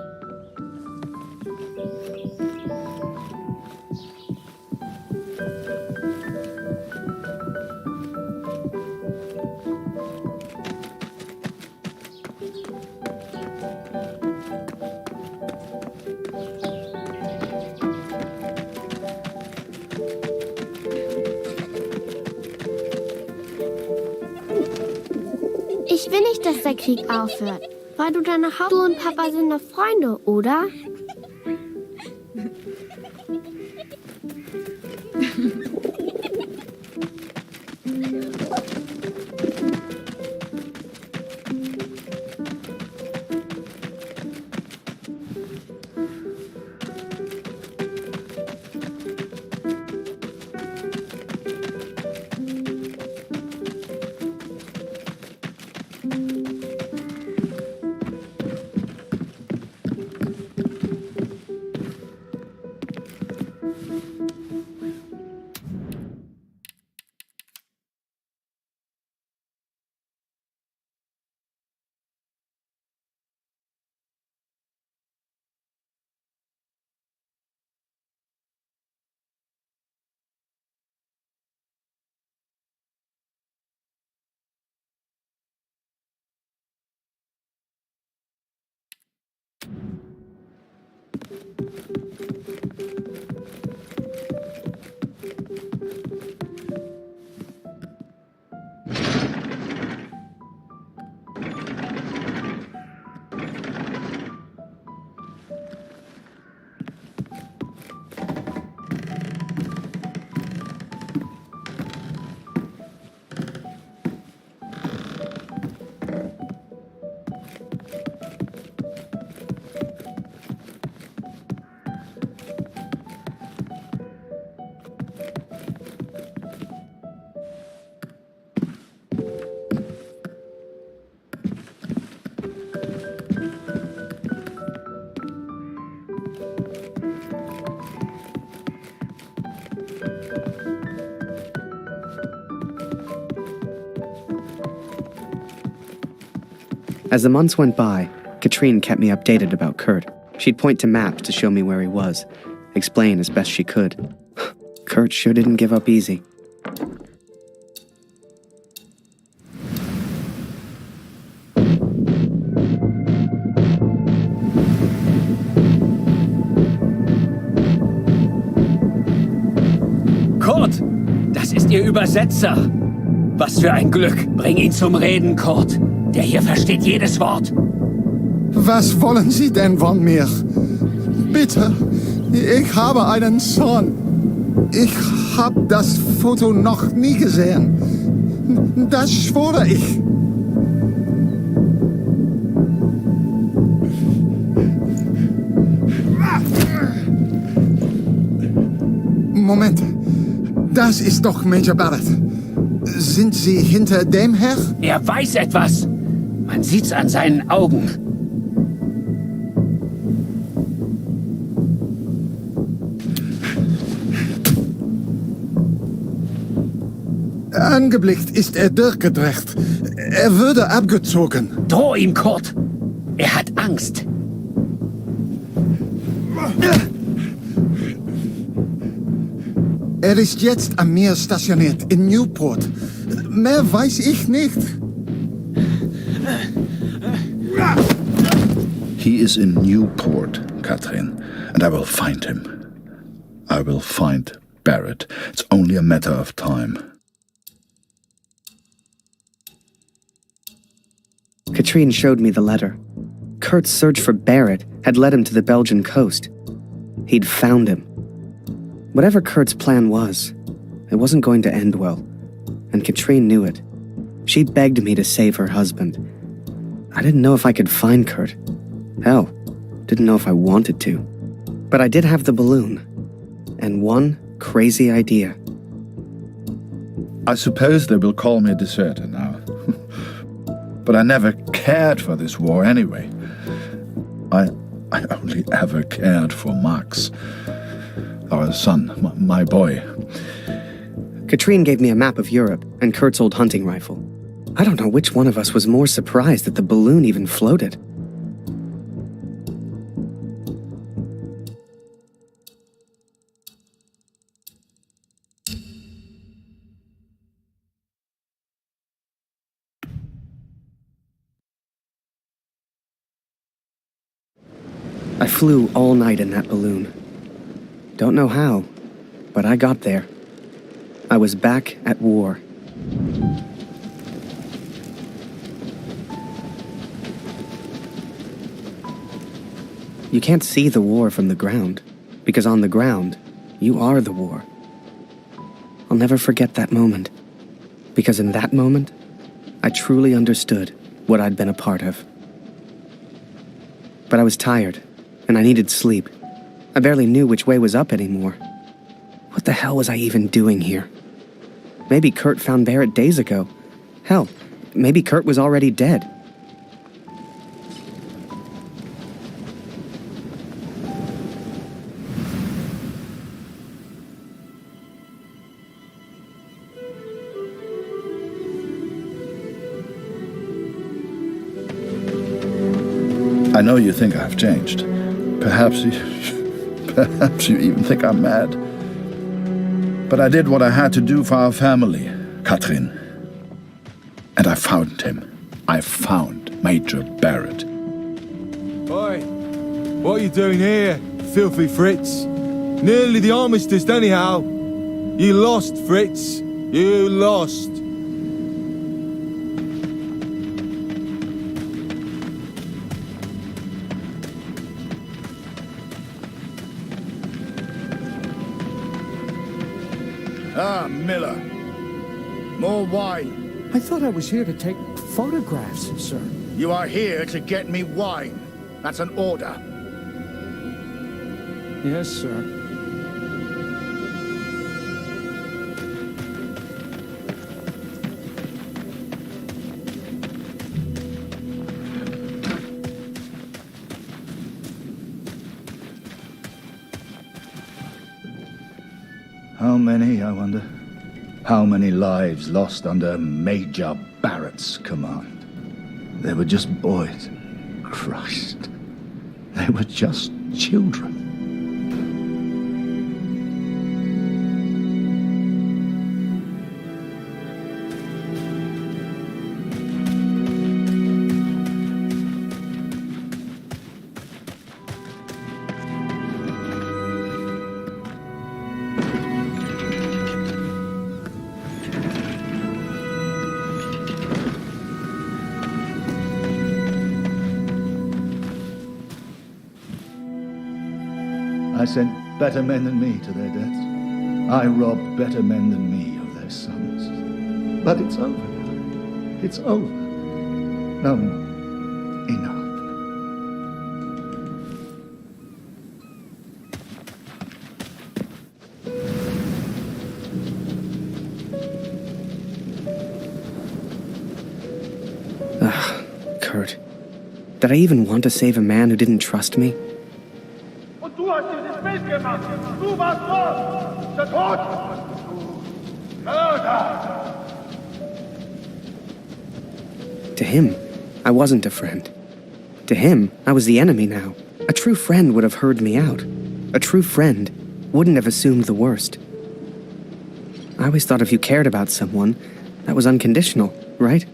Ich will nicht, dass der Krieg aufhört. Weil du danach du und Papa sind noch Freunde, oder? As the months went by, Katrine kept me updated about Kurt. She'd point to maps to show me where he was, explain as best she could. Kurt sure didn't give up easy. Kurt, das ist Ihr Übersetzer. Was für ein Glück. Bring ihn zum Reden, Kurt. Der hier versteht jedes Wort. Was wollen Sie denn von mir? Bitte, ich habe einen Sohn. Ich habe das Foto noch nie gesehen. Das schwöre ich. Moment, das ist doch Major Barrett. Sind Sie hinter dem Herr? Er weiß etwas. Man sieht's an seinen Augen. Angeblickt ist er durchgedreht. Er würde abgezogen. Droh ihm, Kurt. Er hat Angst. Er ist jetzt am Meer stationiert, in Newport. Mehr weiß ich nicht. He is in Newport, Katrin, and I will find him. I will find Barrett. It's only a matter of time. Katrine showed me the letter. Kurt's search for Barrett had led him to the Belgian coast. He'd found him. Whatever Kurt's plan was, it wasn't going to end well, and Katrine knew it. She begged me to save her husband. I didn't know if I could find Kurt. Hell, didn't know if I wanted to. But I did have the balloon, and one crazy idea. I suppose they will call me a deserter now. But I never cared for this war anyway. I only ever cared for Max. Our son, my boy. Katrine gave me a map of Europe and Kurt's old hunting rifle. I don't know which one of us was more surprised that the balloon even floated. I flew all night in that balloon. Don't know how, but I got there. I was back at war. You can't see the war from the ground, because on the ground, you are the war. I'll never forget that moment, because in that moment, I truly understood what I'd been a part of. But I was tired, and I needed sleep. I barely knew which way was up anymore. What the hell was I even doing here? Maybe Kurt found Barrett days ago. Hell, maybe Kurt was already dead. I know you think I've changed. Perhaps you even think I'm mad. But I did what I had to do for our family, Katrin. And I found him. I found Major Barrett. Oi, what are you doing here, filthy Fritz? Nearly the armistice anyhow. You lost, Fritz. You lost. Ah, Miller. More wine. I thought I was here to take photographs, sir. You are here to get me wine. That's an order. Yes, sir. How many, I wonder? How many lives lost under Major Barrett's command? They were just boys. Christ. They were just children. I sent better men than me to their deaths. I robbed better men than me of their sons. But it's over now. It's over. No more. Enough. Kurt. Did I even want to save a man who didn't trust me? Du hast dieses Bild gemacht. Du warst dort. Der Tod. Mörder. To him, I wasn't a friend. To him, I was the enemy now. A true friend would have heard me out. A true friend wouldn't have assumed the worst. I always thought if you cared about someone, that was unconditional, right?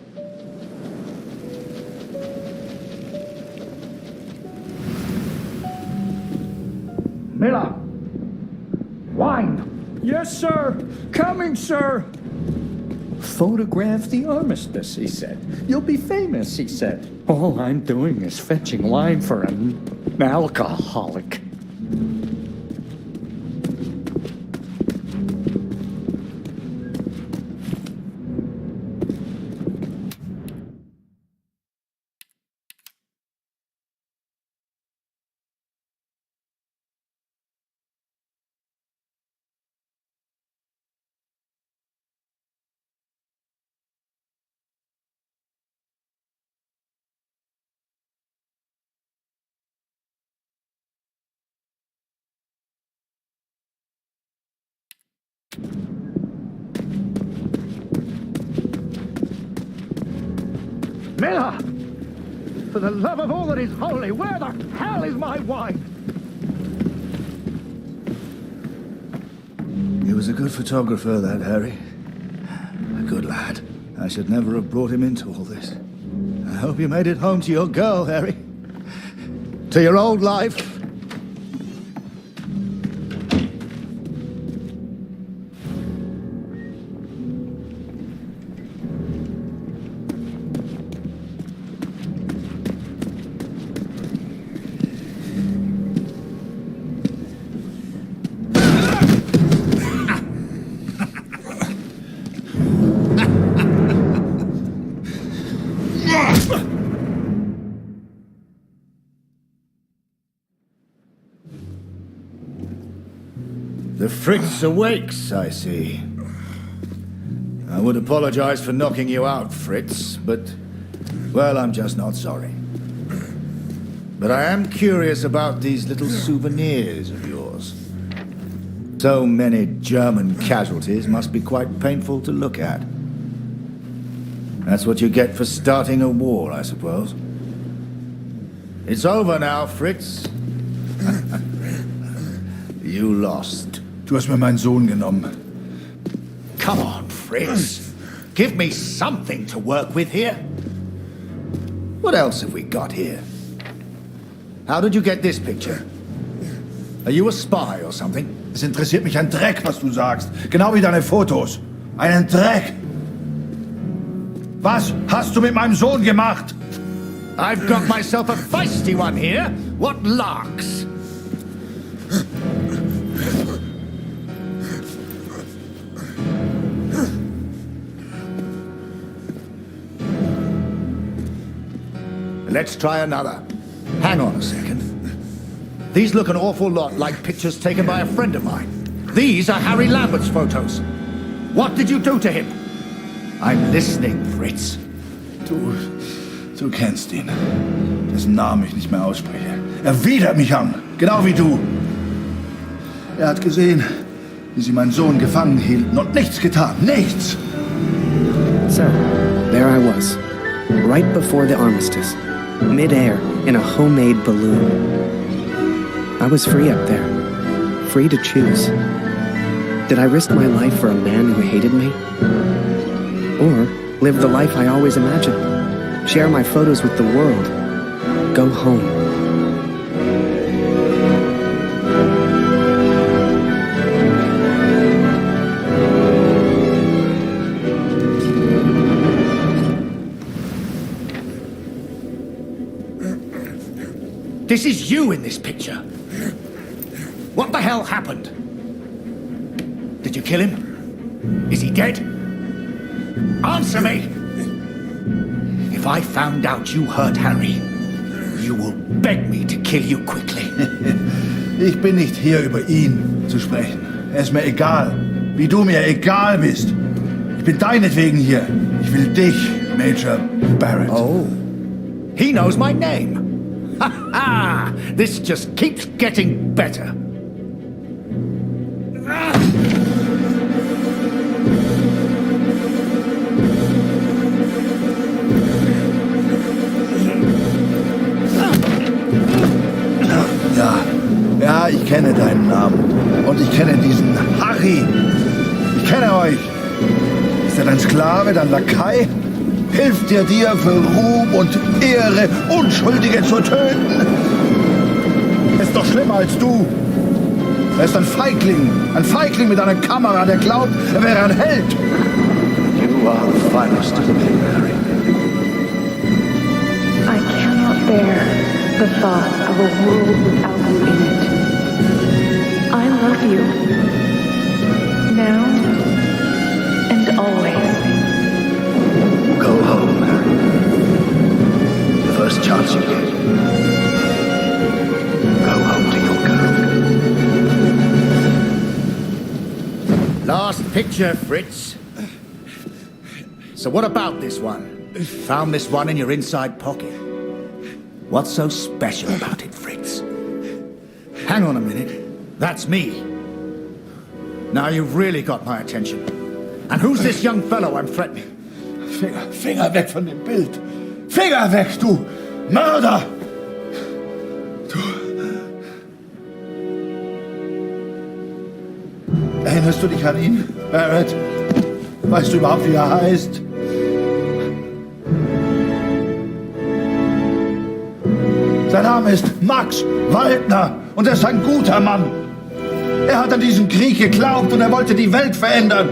Miller! Wine! Yes, sir! Coming, sir! Photograph the armistice, he said. You'll be famous, he said. All I'm doing is fetching wine for an alcoholic. Miller! For the love of all that is holy, where the hell is my wine? He was a good photographer, that Harry. A good lad. I should never have brought him into all this. I hope you made it home to your girl, Harry. To your old life. The Fritz awakes, I see. I would apologize for knocking you out, Fritz, but, well, I'm just not sorry. But I am curious about these little souvenirs of yours. So many German casualties must be quite painful to look at. That's what you get for starting a war, I suppose. It's over now, Fritz. You lost. Du hast mir meinen Sohn genommen. Come on, Fritz. Give me something to work with here. What else have we got here? How did you get this picture? Are you a spy or something? Es interessiert mich ein Dreck, was du sagst. Genau wie deine Fotos. Einen Dreck. Was hast du mit meinem Sohn gemacht? I've got myself a feisty one here. What larks? Let's try another. Hang on a second. These look an awful lot like pictures taken by a friend of mine. These are Harry Lambert's photos. What did you do to him? I'm listening, Fritz. Du kennst ihn. Dessen Namen ich nicht mehr ausspreche. Er widert mich an, genau wie du. Er hat gesehen, wie sie meinen Sohn gefangen hielten und nichts getan. Nichts! So, there I was. right before the armistice, mid-air in a homemade balloon. I was free up there, free to choose. Did I risk my life for a man who hated me? Or live the life I always imagined, share my photos with the world, go home? This is you in this picture. What the hell happened? Did you kill him? Is he dead? Answer me! If I found out you hurt Harry, you will beg me to kill you quickly. Ich bin nicht hier, über ihn zu sprechen. Er ist mir egal, wie du mir egal bist. Ich bin deinetwegen hier. Ich will dich, Major Barrett. Oh, he knows my name. Ha ha! This just keeps getting better. Ja, ich kenne deinen Namen. Und ich kenne diesen Harry. Ich kenne euch. Ist er dein Sklave, dein Lakai? Hilft er dir für Ruhm und Ehre, Unschuldige zu töten? Er ist doch schlimmer als du. Er ist ein Feigling mit einer Kamera, der glaubt, er wäre ein Held. You are the finest of men, Harry. I cannot bear the thought of a world without you in it. I love you. Now and always. Go home, Harry. The first chance you get. Go home to your girl. Last picture, Fritz. So what about this one? Found this one in your inside pocket. What's so special about it, Fritz? Hang on a minute. That's me. Now you've really got my attention. And who's this young fellow I'm threatening? Finger weg von dem Bild. Finger weg, du Mörder! Erinnerst du dich an ihn, Barrett? Weißt du überhaupt, wie er heißt? Sein Name ist Max Waldner und er ist ein guter Mann. Er hat an diesen Krieg geglaubt und er wollte die Welt verändern.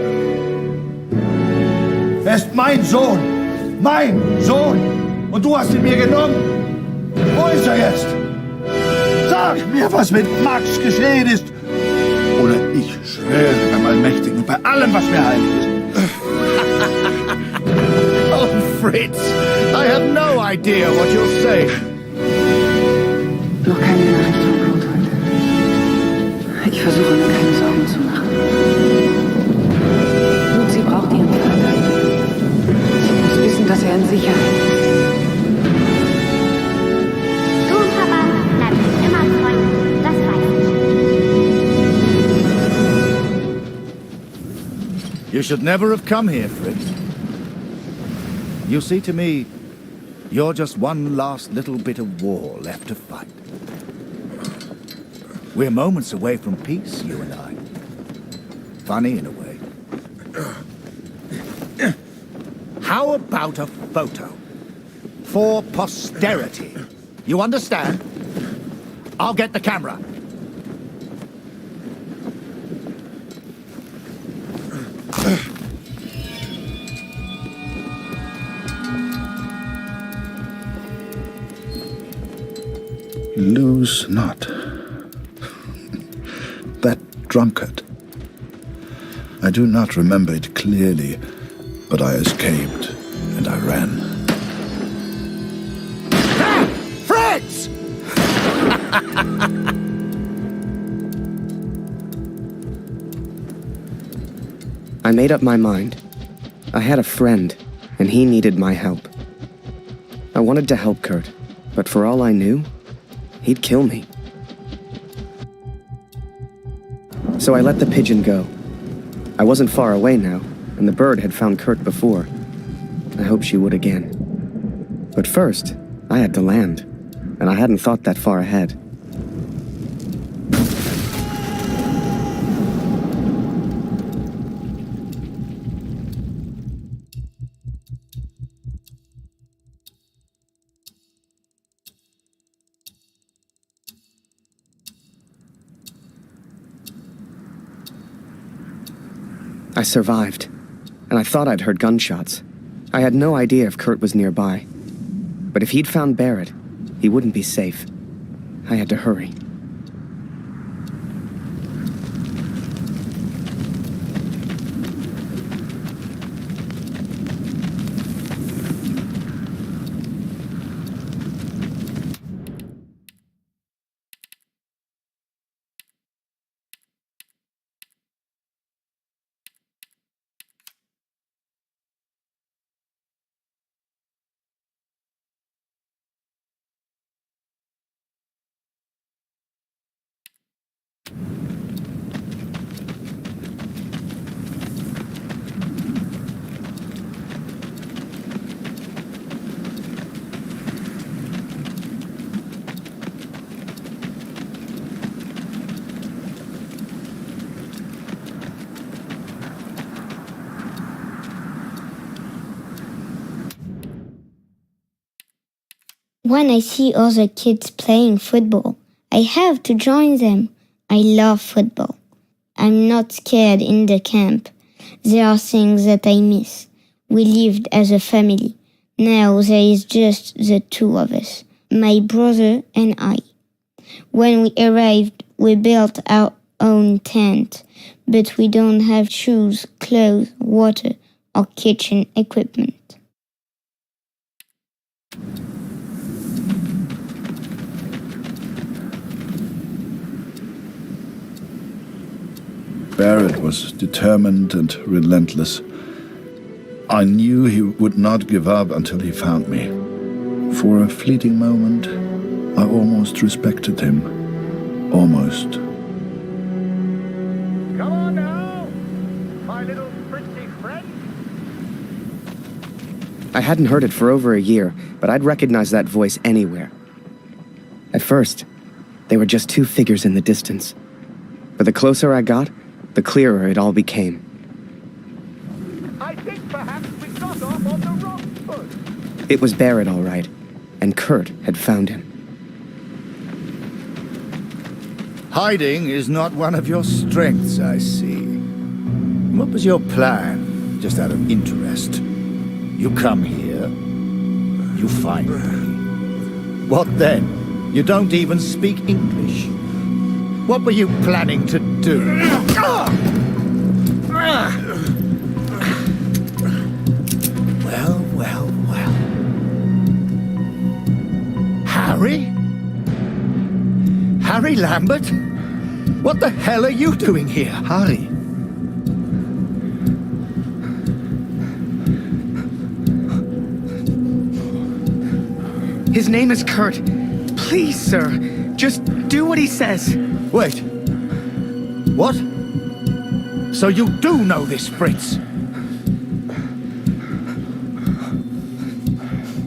Er ist mein Sohn. Mein Sohn. Und du hast ihn mir genommen. Wo ist er jetzt? Sag mir, was mit Max geschehen ist. Oder ich schwöre beim Allmächtigen, bei allem, was mir heilig ist. Oh, Fritz, I have no idea what you'll say. Noch keine Nachricht von Kurt heute. Ich versuche mir keine Sorgen zu machen. Lucy braucht ihren Vater. Sie muss wissen, dass er in Sicherheit ist. Du und Papa bleiben immer Freunde, das weiß ich. You should never have come here, Fritz. You see, to me, you're just one last little bit of war left to fight. We're moments away from peace, you and I. Funny in a way. How about a photo? For posterity. You understand? I'll get the camera. Lose not. That drunkard. I do not remember it clearly, but I escaped and I ran. Ah! Fritz! I made up my mind. I had a friend, and he needed my help. I wanted to help Kurt, but for all I knew, he'd kill me. So I let the pigeon go. I wasn't far away now, and the bird had found Kurt before. I hope she would again. But first, I had to land, and I hadn't thought that far ahead. I survived, and I thought I'd heard gunshots. I had no idea if Kurt was nearby. But if he'd found Barrett, he wouldn't be safe. I had to hurry. When I see other kids playing football, I have to join them. I love football. I'm not scared in the camp. There are things that I miss. We lived as a family. Now there is just the two of us, my brother and I. When we arrived, we built our own tent, but we don't have shoes, clothes, water, or kitchen equipment. Barrett was determined and relentless. I knew he would not give up until he found me. For a fleeting moment, I almost respected him. Almost. Come on now, my little pretty friend. I hadn't heard it for over a year, but I'd recognize that voice anywhere. At first, they were just two figures in the distance. But the closer I got, the clearer it all became. I think perhaps we got off on the wrong foot. It was Barrett, all right, and Kurt had found him. Hiding is not one of your strengths, I see. What was your plan, just out of interest? You come here, you find me. What then? You don't even speak English. What were you planning to do? Well, well, well. Harry? Harry Lambert? What the hell are you doing here? Harry. His name is Kurt. Please, sir, just do what he says. Wait. What? So you do know this, Fritz?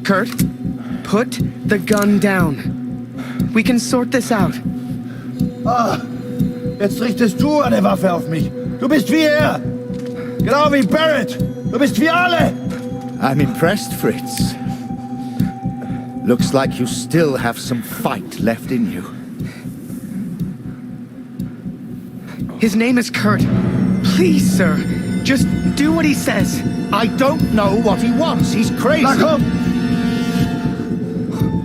Kurt, put the gun down. We can sort this out. Ah, jetzt richtest du eine Waffe auf mich. Du bist wie er. Genau wie Barrett. Du bist wie alle. I'm impressed, Fritz. Looks like you still have some fight left in you. His name is Kurt. Please, sir, just do what he says. I don't know what he wants. He's crazy. Na komm!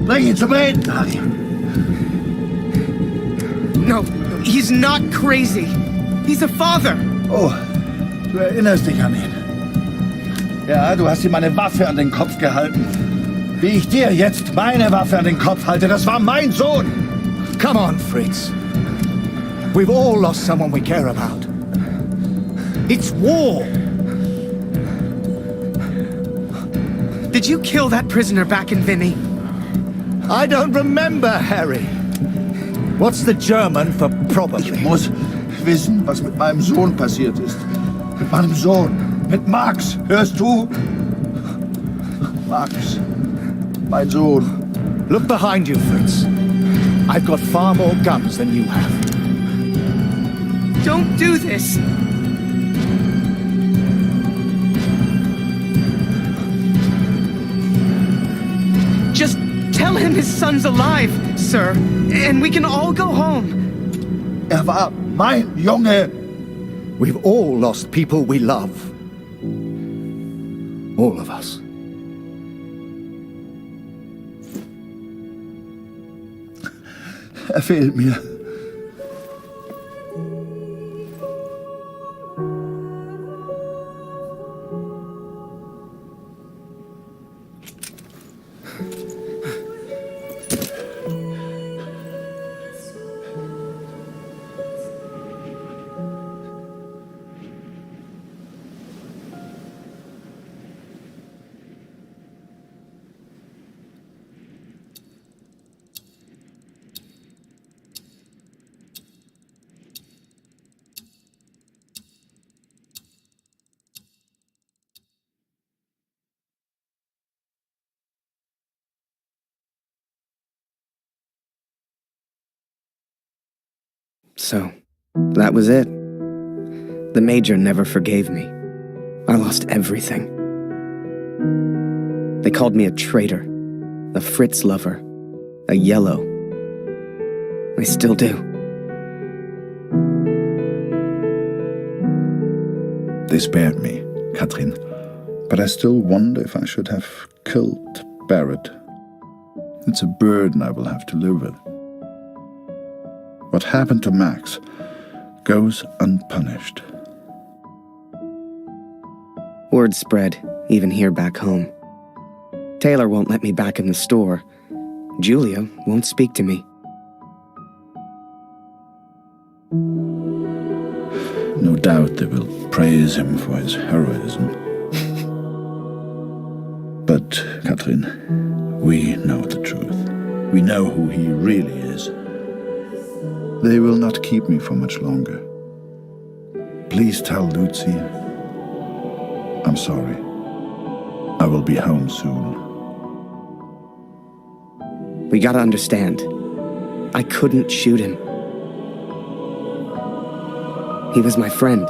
Bring ihn zum Reden, Harry. No, he's not crazy. He's a father. Oh, du erinnerst dich an ihn. Ja, du hast ihm eine Waffe an den Kopf gehalten. Wie ich dir jetzt meine Waffe an den Kopf halte, das war mein Sohn. Come on, Fritz. We've all lost someone we care about. It's war. Did you kill that prisoner back in Vinny? I don't remember, Harry. What's the German for probably? Ich muss wissen, was mit meinem Sohn passiert ist. Mit meinem Sohn. Mit Max. Hörst du? Max. Mein Sohn. Look behind you, Fritz. I've got far more guns than you have. Don't do this! Just tell him his son's alive, sir, and we can all go home. War mein Junge. We've all lost people we love. All of us. Fehlt mir. So, that was it. The Major never forgave me. I lost everything. They called me a traitor, a Fritz lover, a yellow. They still do. They spared me, Katrin, but I still wonder if I should have killed Barrett. It's a burden I will have to live with. What happened to Max goes unpunished. Word spread, even here back home. Taylor won't let me back in the store. Julia won't speak to me. No doubt they will praise him for his heroism. But, Katrin, we know the truth. We know who he really is. They will not keep me for much longer. Please tell Lucy I'm sorry. I will be home soon. We gotta understand. I couldn't shoot him. He was my friend.